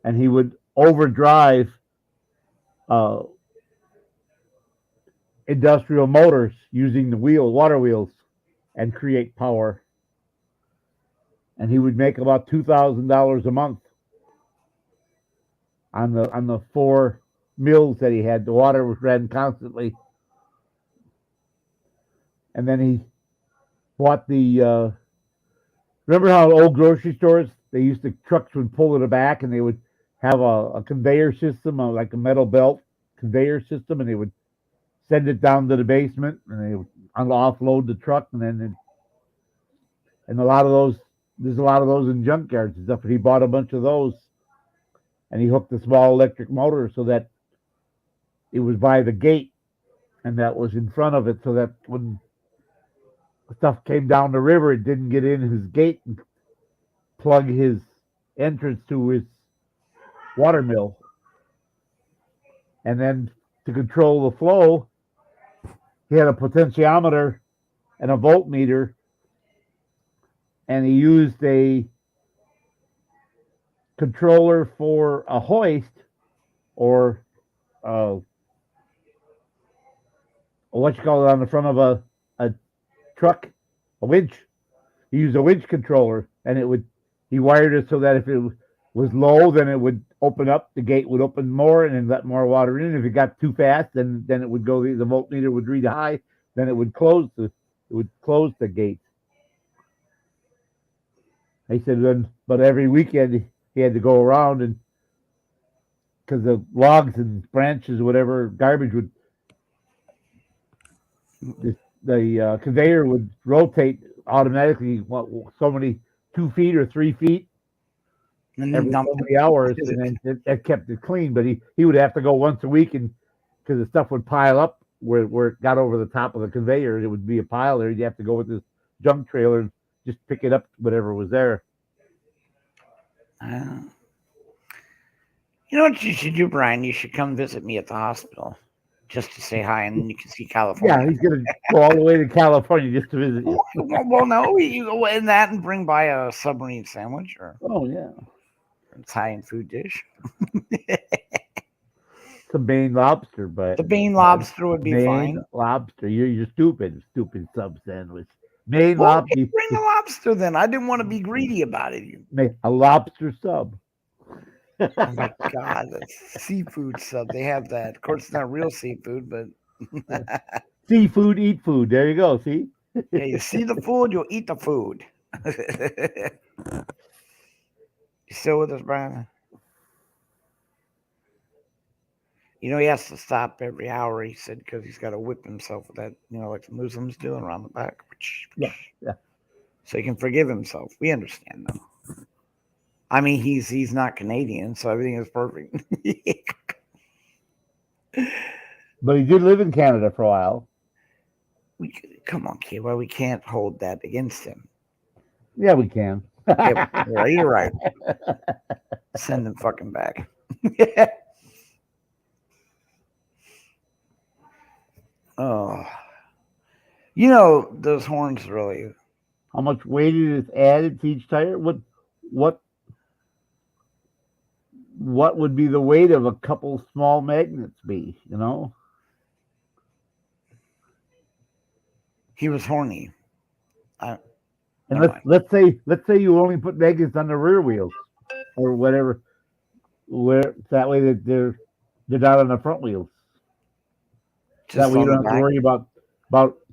and he would overdrive industrial motors using the water wheels, and create power. And he would make about $2,000 a month on the 4 mills that he had. The water was ran constantly, and then he bought the. Remember how old grocery stores they used to trucks would pull to the back and they would have a conveyor system, like a metal belt conveyor system, and they would send it down to the basement and they would offload the truck, and then and a lot of those there's a lot of those in junkyards and stuff. And he bought a bunch of those, and he hooked a small electric motor so that it was by the gate, and that was in front of it, so that when stuff came down the river, it didn't get in his gate and plug his entrance to his water mill. And then to control the flow, he had a potentiometer and a voltmeter, and he used a controller for a hoist, or what you call it, on the front of a truck, a winch. He used a winch controller, and he wired it so that if it was low, then it would open up, the gate would open more and then let more water in. If it got too fast, then it would go, the voltmeter would read high, then it would close the gate. He said then, but every weekend he had to go around, and because the logs and branches, whatever garbage would, the conveyor would rotate automatically, so many 2 feet or 3 feet And every then so many hours, and then that kept it clean. But he would have to go once a week, and because the stuff would pile up where it got over the top of the conveyor, it would be a pile there. You'd have to go with this junk trailer and just pick it up, whatever was there. You know what you should do, Brian? You should come visit me at the hospital just to say hi, and then you can see California. Yeah, he's gonna go all the way to California just to visit you. Well, no, you go in that and bring by a submarine sandwich or Oh yeah, an Italian food dish. Some Maine lobster, but The Maine lobster would be Maine fine. lobster. You're stupid sub sandwich. Maine Well, lobster. bring the lobster then. I didn't want to be greedy about it. A lobster sub. Oh my God, that's seafood sub. They have that. Of course, it's not real seafood, but Seafood, eat food. There you go. See? yeah, you see the food, you'll eat the food. You still with us, Brian? You know, he has to stop every hour, he said, because he's got to whip himself with that, like the Muslims do around the back. Yeah. So he can forgive himself. We understand, though. I mean, he's not Canadian, so everything is perfect. But he did live in Canada for a while. Come on, kid. Well, we can't hold that against him. Yeah, we can. Yeah, you're right. Send him fucking back. Oh, those horns really. How much weight is added to each tire? What would be the weight of a couple small magnets be? He was horny. And let's say you only put magnets on the rear wheels or whatever, where that way that they're not on the front wheels. That way you don't have to worry about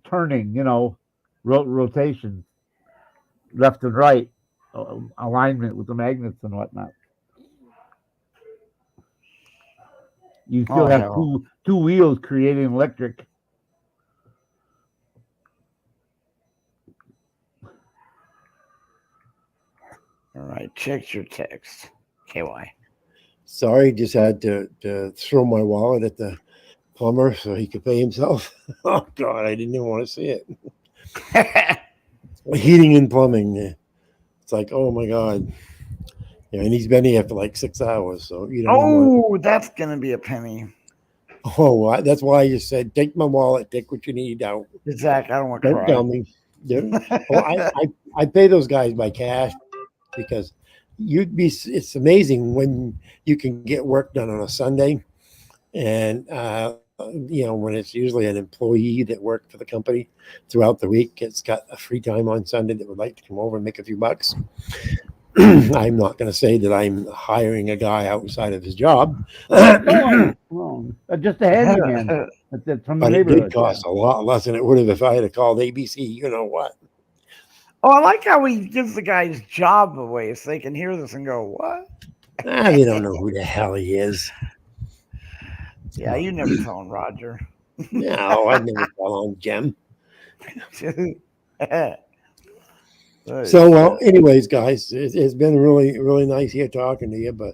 turning, rotation, left and right, alignment with the magnets and whatnot. You still have two wheels creating electric. All right, check your text, KY. Sorry, just had to throw my wallet at the plumber so he could pay himself. Oh God, I didn't even want to see it. Heating and plumbing. It's like, oh my God. Yeah, and he's been here for like 6 hours, so you know. That's gonna be a penny. Oh, that's why I just said, take my wallet, take what you need out. Exactly. I don't want to Don't tell me. I pay those guys by cash because it's amazing when you can get work done on a Sunday. And when it's usually an employee that worked for the company throughout the week, it's got a free time on Sunday that would like to come over and make a few bucks. I'm not going to say that I'm hiring a guy outside of his job, No, wrong. Just a handyman. That's from the but it neighborhood. did cost a lot less than it would have if I had called ABC. You know what? Oh, I like how he gives the guy's job away so they can hear this and go, what? They don't know who the hell he is. Yeah, you never tell him, Roger. No, I'd never tell on Jim. So, well, anyways, guys, it's been really, really nice here talking to you. But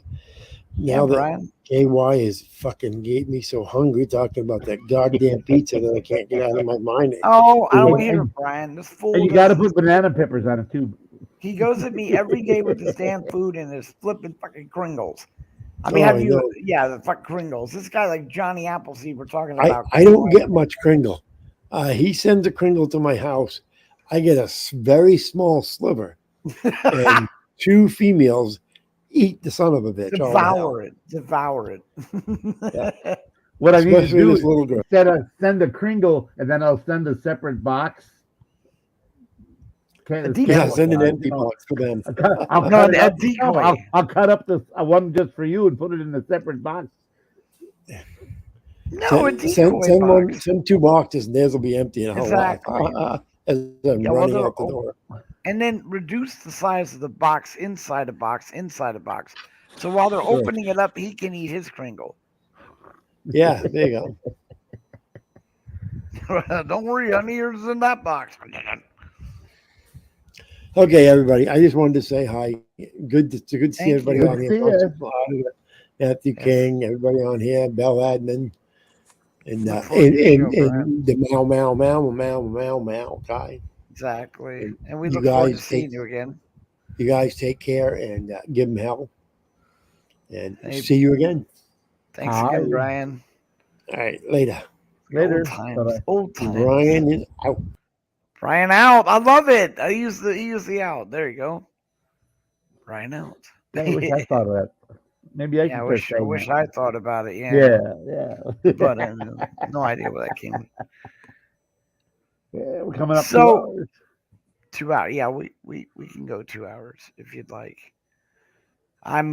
now that Brian. KY is fucking gave me so hungry talking about that goddamn pizza that I can't get out of my mind. Oh, I don't want to hear it, Brian. This fool. And you got to put banana peppers on it too. He goes at me every day with his damn food and his flipping fucking Kringles. I mean, have you? Yeah, the fuck Kringles. This guy like Johnny Appleseed. We're talking about. I don't get much Kringle. He sends a Kringle to my house. I get a very small sliver, and two females eat the son of a bitch. Devour it. Yeah. What I need to do is little girl. instead of send a Kringle and then I'll send a separate box. Yeah, send an empty box for them. I'll cut up the one just for you and put it in a separate box. No, send two boxes and theirs will be empty in a whole lot. As I'm running out the door. And then reduce the size of the box inside a box. So while they're opening it up, he can eat his Kringle. Yeah, there you go. Don't worry, honey, yours is in that box. Okay, everybody. I just wanted to say hi. Good to see everybody on here. Matthew King, everybody on here, Bell Admin. And the meow guy. Exactly. And we look forward to seeing you again. You guys take care and give them hell. And see you again. Thanks again, Brian. All right, later. Old times. Brian is out. Brian out. I love it. I use the out. There you go. Brian out. I wish I thought of that. Maybe I wish I thought about it. Yeah. But I have no idea where that came from. Yeah, we're coming up 2 hours. 2 hours. Yeah, we can go 2 hours if you'd like. I've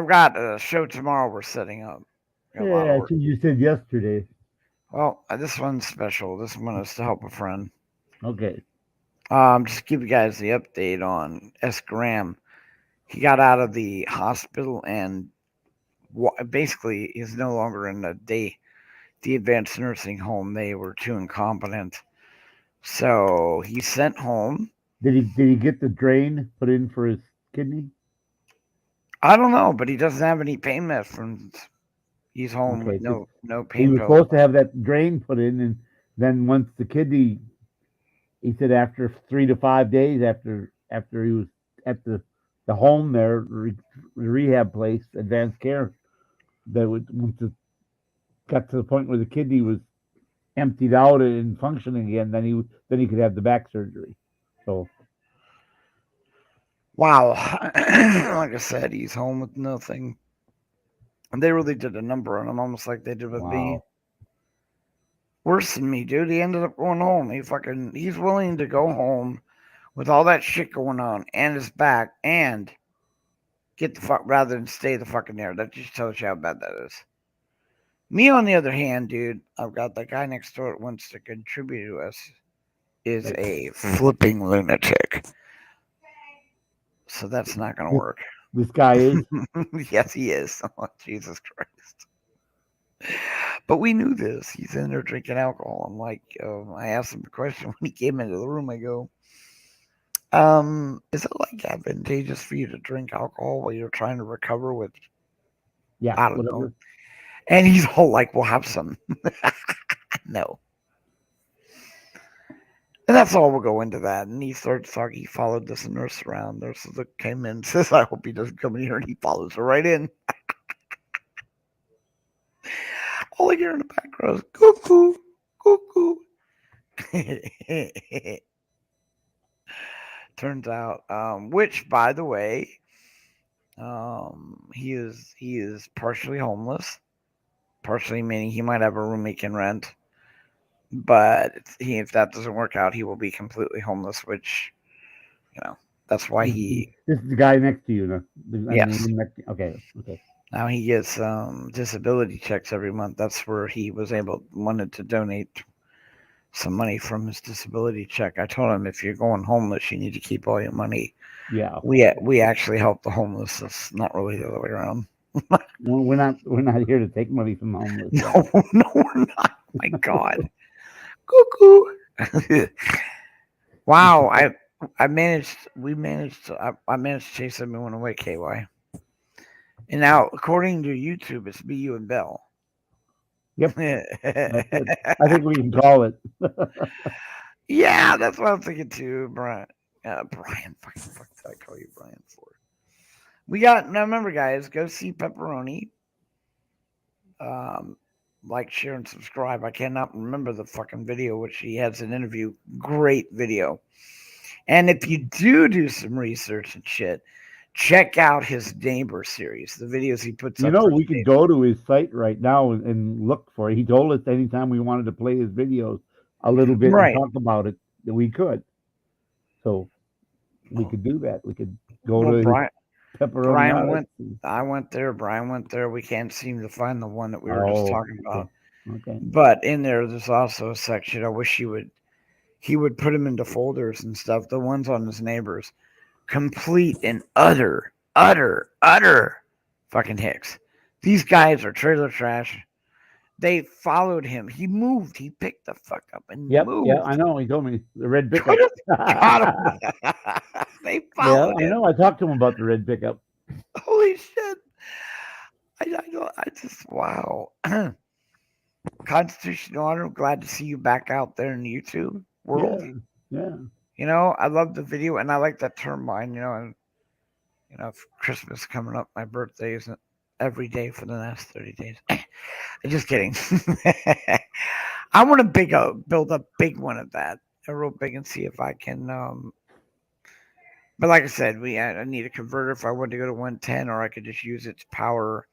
got a show tomorrow we're setting up. Yeah, I think you said yesterday. Well, this one's special. This one is to help a friend. Okay. Just give you guys the update on S. Graham. He got out of the hospital and basically is no longer in the advanced nursing home. They were too incompetent. So he's sent home. Did he get the drain put in for his kidney? I don't know, but he doesn't have any pain medicines. He's home with no pain. He was supposed to have that drain put in, and then once the kidney, he said after 3 to 5 days after he was at the home there, rehab place, advanced care, that once it got to the point where the kidney was emptied out and functioning again, then he could have the back surgery. So, wow, like I said, he's home with nothing. And they really did a number on him, almost like they did with me. Worse than me, dude. He ended up going home. He's willing to go home with all that shit going on and his back and get the fuck rather than stay the fucking there. That just tells you how bad that is. Me, on the other hand, dude, I've got the guy next door that wants to contribute to us is a flipping lunatic. So that's not going to work. This guy is? Yes, he is. Oh, Jesus Christ. But we knew this. He's in there drinking alcohol. I'm like, I asked him a question when he came into the room. I go, is it like advantageous for you to drink alcohol while you're trying to recover with? Yeah, I don't know. And he's all like, we'll have some. No. And that's all. We'll go into that. And he starts talking. He followed this nurse around. Nurse came in and says, I hope he doesn't come in here. And he follows her right in. All I hear in the background is cuckoo, cuckoo. Turns out, which, by the way, he is partially homeless. partially meaning he might have a room he can rent. But if that doesn't work out, he will be completely homeless, which, that's why he. This is the guy next to you. Yes. Okay. Now he gets disability checks every month. That's where he wanted to donate some money from his disability check. I told him, if you're going homeless, you need to keep all your money. Yeah. We actually help the homeless. It's not really the other way around. We're not here to take money from the homeless. No, we're not. My God. Cuckoo. Wow, I managed to chase everyone away, KY. And now, according to YouTube, it's me, you, and Bell. Yep. That's it. I think we can call it. Yeah, that's what I'm thinking too, Brian. Brian, fuck did I call you Brian for? Now remember, guys, go see Pepperoni. Like, share, and subscribe. I cannot remember the fucking video, which he has an interview. Great video. And if you do some research and shit, check out his neighbor series, the videos he puts up. We could go to his site right now and look for it. He told us anytime we wanted to play his videos a little bit and talk about it, that we could. So we could do that. We could go to Brian. Pepperoni. I went there. Brian went there. We can't seem to find the one that we were just talking about. Okay. But in there's also a section. I wish he would put them into folders and stuff. The ones on his neighbors, complete and utter fucking hicks. These guys are trailer trash. They followed him. He moved. He picked the fuck up and moved. Yeah, I know. He told me the red pickup. They followed him. I know. I talked to him about the red pickup. Holy shit! I just wow. Constitutional Honor. Glad to see you back out there in the YouTube world. Yeah. I love the video, and I like that turbine. And Christmas coming up, my birthday isn't every day for the last 30 days. Just kidding. I want to build a big one of that, a real big, and see if I can. But like I said, I need a converter if I want to go to 110, or I could just use it to power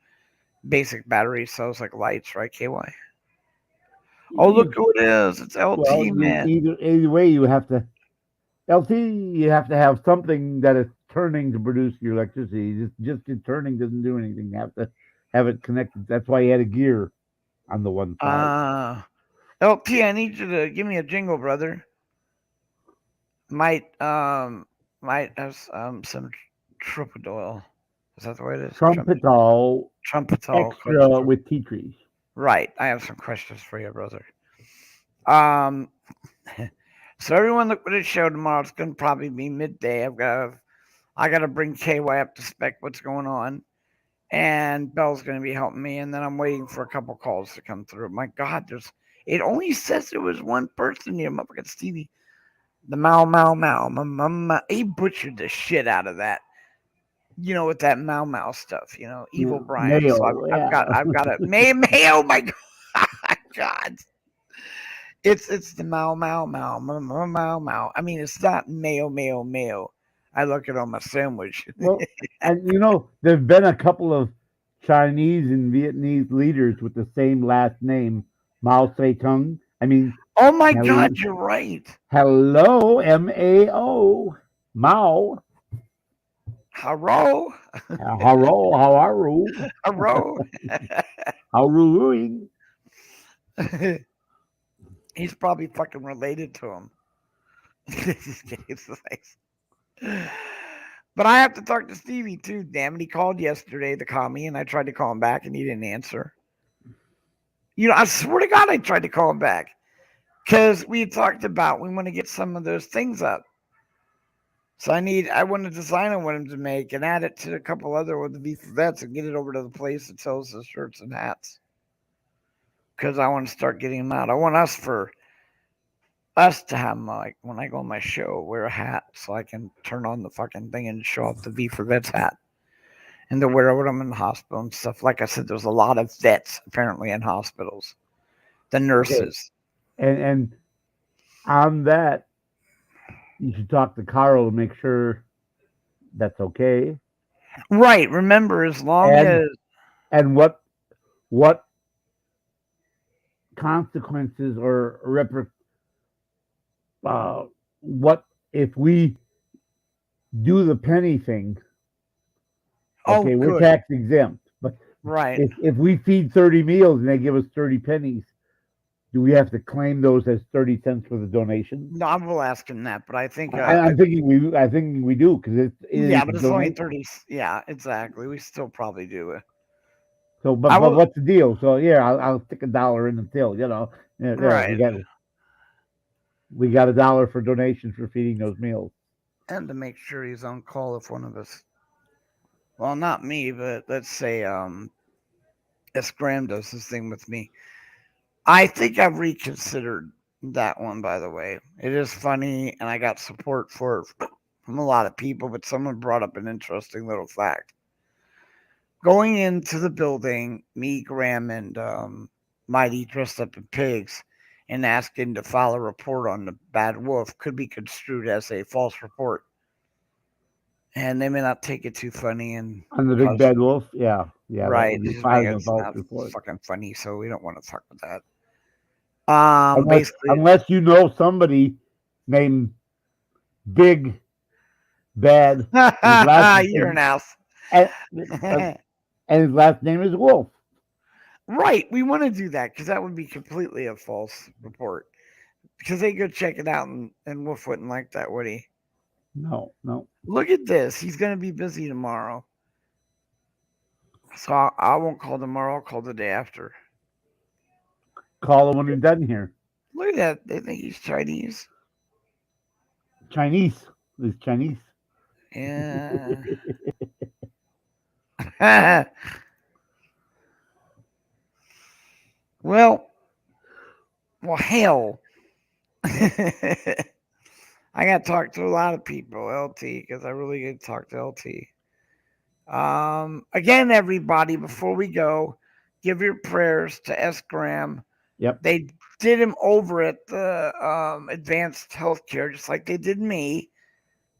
basic battery cells like lights, right, KY? Oh, look who it is! It's LT, man. Either way, you have to LT. You have to have something that is turning to produce your electricity. Just turning doesn't do anything. You have to have it connected. That's why you had a gear on the one side. LT, I need you to give me a jingle, brother. Might have some Trumpetol. Is that the way it is? Trumpetol extra with tea trees. Right. I have some questions for you, brother. So everyone look at this show tomorrow. It's gonna probably be midday. I gotta bring KY up to spec what's going on. And Bell's gonna be helping me, and then I'm waiting for a couple calls to come through. My God, it only says there was one person here, motherfucking Stevie. The Mau. He butchered the shit out of that. With that Mau stuff, evil Brian. Mayo, so I've got it. Mayo, my God. It's the Mau. I mean, it's not mayo. I look at it on my sandwich. Well, and there've been a couple of Chinese and Vietnamese leaders with the same last name, Mao Zedong. I mean, oh my God, you're right. Hello, MAO, Mao. Hello. Hello, how are you? Hello. How are you doing? He's probably fucking related to him. But I have to talk to Stevie too. Damn it, he called yesterday to call me, and I tried to call him back, and he didn't answer. I swear to God, I tried to call him back because we had talked about we want to get some of those things up. So I want a design I want him to make and add it to a couple other with the V for Vets and get it over to the place that sells the shirts and hats. Because I want to start getting them out. I want us to have them, like, when I go on my show, wear a hat so I can turn on the fucking thing and show off the V for Vets hat. And to wear it when I'm in the hospital and stuff. Like I said, there's a lot of vets apparently in hospitals. The nurses. Okay. And on that, you should talk to Carl to make sure that's okay. Right. Remember, as long as... And what consequences or what if we do the penny thing? Oh, Okay, we're good. tax exempt, but Right. if we feed 30 meals and they give us 30 pennies, do we have to claim those as 30 cents for the donation? No, I will ask him that, but I think I'm thinking we do because it is yeah, but a it's only donation. 30. Yeah, exactly. We still probably do it. So, I but will. what's the deal? So yeah, I'll stick $1 in the till. There Right. we got $1 for donations for feeding those meals. And to make sure he's on call if one of us, well, not me, but let's say S. Graham does this thing with me. I think I've reconsidered that one, by the way. It is funny, and I got support for it from a lot of people, but someone brought up an interesting little fact. Going into the building, me, Graham, and Mighty dressed up in pigs and asking to file a report on the bad wolf could be construed as a false report. And they may not take it too funny and On the big bad wolf, yeah, that right. would be Just make filing it a false not report. fucking funny, so we don't want to talk about that. Basically, Unless you know somebody named Big Bad, you're an ass. and, and his last name is Wolf. Right, we want to do that because that would be completely a false report. Because they go check it out, and Wolf wouldn't like that, would he? No. Look at this. He's going to be busy tomorrow. So I won't call tomorrow. I'll call the day after. Call him when you're done here. Look at that. They think he's Chinese. Chinese. He's Chinese. Yeah. well, hell. I got to talk to a lot of people, LT, because I really get to talk to LT. Again, everybody, before we go, give your prayers to S. Graham. Yep. They did him over at the advanced healthcare, just like they did me.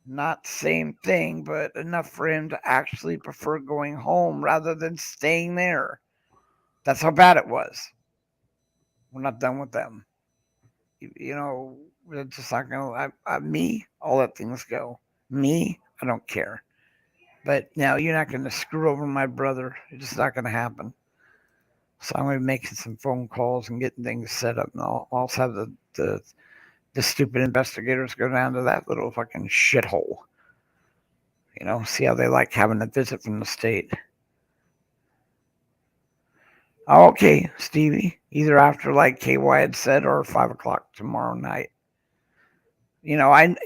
Not the same thing, but enough for him to actually prefer going home rather than staying there. That's how bad it was. We're not done with them. We're just not going to. Me, I'll let things go. Me, I don't care. But now you're not going to screw over my brother. It's just not going to happen. So I'm going to be making some phone calls and getting things set up. And I'll also have the stupid investigators go down to that little fucking shithole. See how they like having a visit from the state. Okay, Stevie. Either after, like KY had said, or 5 o'clock tomorrow night. I'm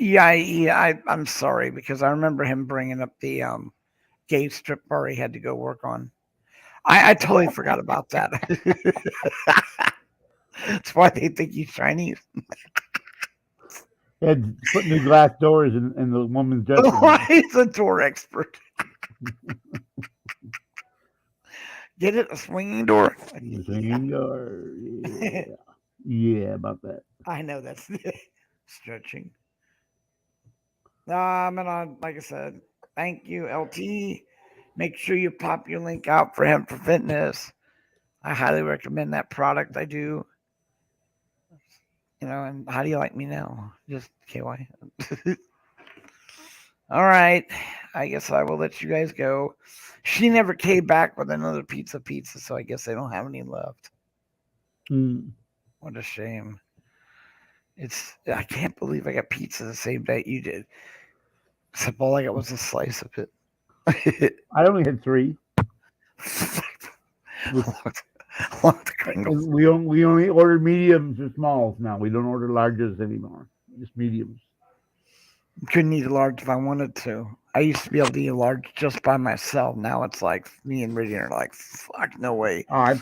sorry because I remember him bringing up the gay strip bar he had to go work on. I totally forgot about that. That's why they think he's Chinese. He had to put new glass doors in the woman's dressing room. He's a door expert. Get it? A swinging door? Swinging door. Yeah. Yeah, about that. I know that's stretching. Like I said, thank you, LT. Make sure you pop your link out for Hemp for Fitness. I highly recommend that product. I do. And how do you like me now? Just KY. All right. I guess I will let you guys go. She never came back with another pizza, so I guess they don't have any left. What a shame. I can't believe I got pizza the same day you did. Except all I got was a slice of it. I only had 3. We only order mediums or smalls now. We don't order larges anymore. Just mediums. Couldn't eat a large if I wanted to. I used to be able to eat a large just by myself. Now it's like me and Ridian are like, fuck, no way. Oh, I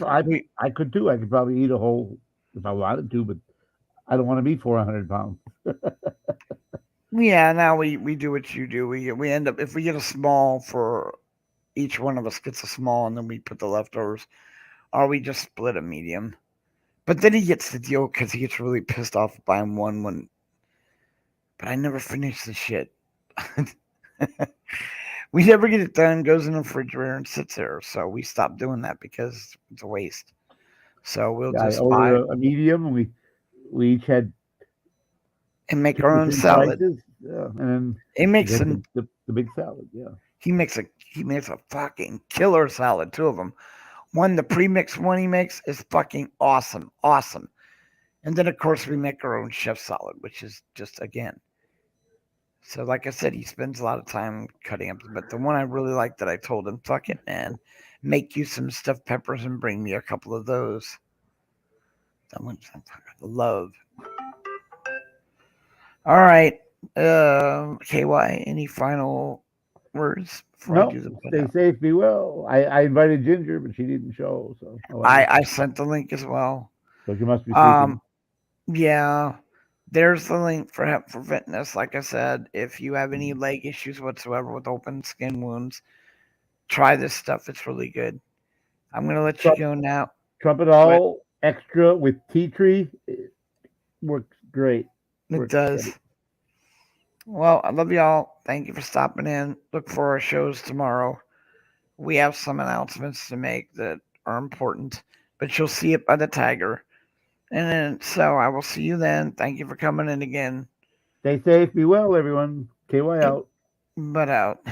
could too. I could probably eat a whole if I wanted to, but I don't want to be 400 pounds. Yeah, now we do what you do. We end up, if we get a small for each one of us gets a small and then we put the leftovers, or we just split a medium. But then he gets the deal because he gets really pissed off buying one when. But I never finish the shit. We never get it done, goes in the refrigerator and sits there. So we stopped doing that because it's a waste. So we'll I just buy ordered a medium, and we each had and make 2 our or own 3 salad. slices. Yeah, and then He we makes got some. the big salad. Yeah. He makes a fucking killer salad. 2 of them. One, the pre-mixed one he makes is fucking awesome. And then of course we make our own chef salad, which is just again. So like I said, he spends a lot of time cutting up. But the one I really like that I told him, fuck it, man, make you some stuffed peppers and bring me a couple of those. That one's I love. All right, KY. Any final words before I do the No, put stay out? safe, be well. I invited Ginger, but she didn't show, so I sent the link as well. so she must be sleeping. Yeah, there's the link for Hemp for Fitness. Like I said, if you have any leg issues whatsoever with open skin wounds, try this stuff. It's really good. I'm gonna let you go now. Trumpet all extra with tea tree. It works great. It does. Well, I love y'all. Thank you for stopping in. Look for our shows tomorrow. We have some announcements to make that are important, but you'll see it by the tagger. And then, so I will see you then. Thank you for coming in again. Stay safe, be well, everyone. KY out. But out.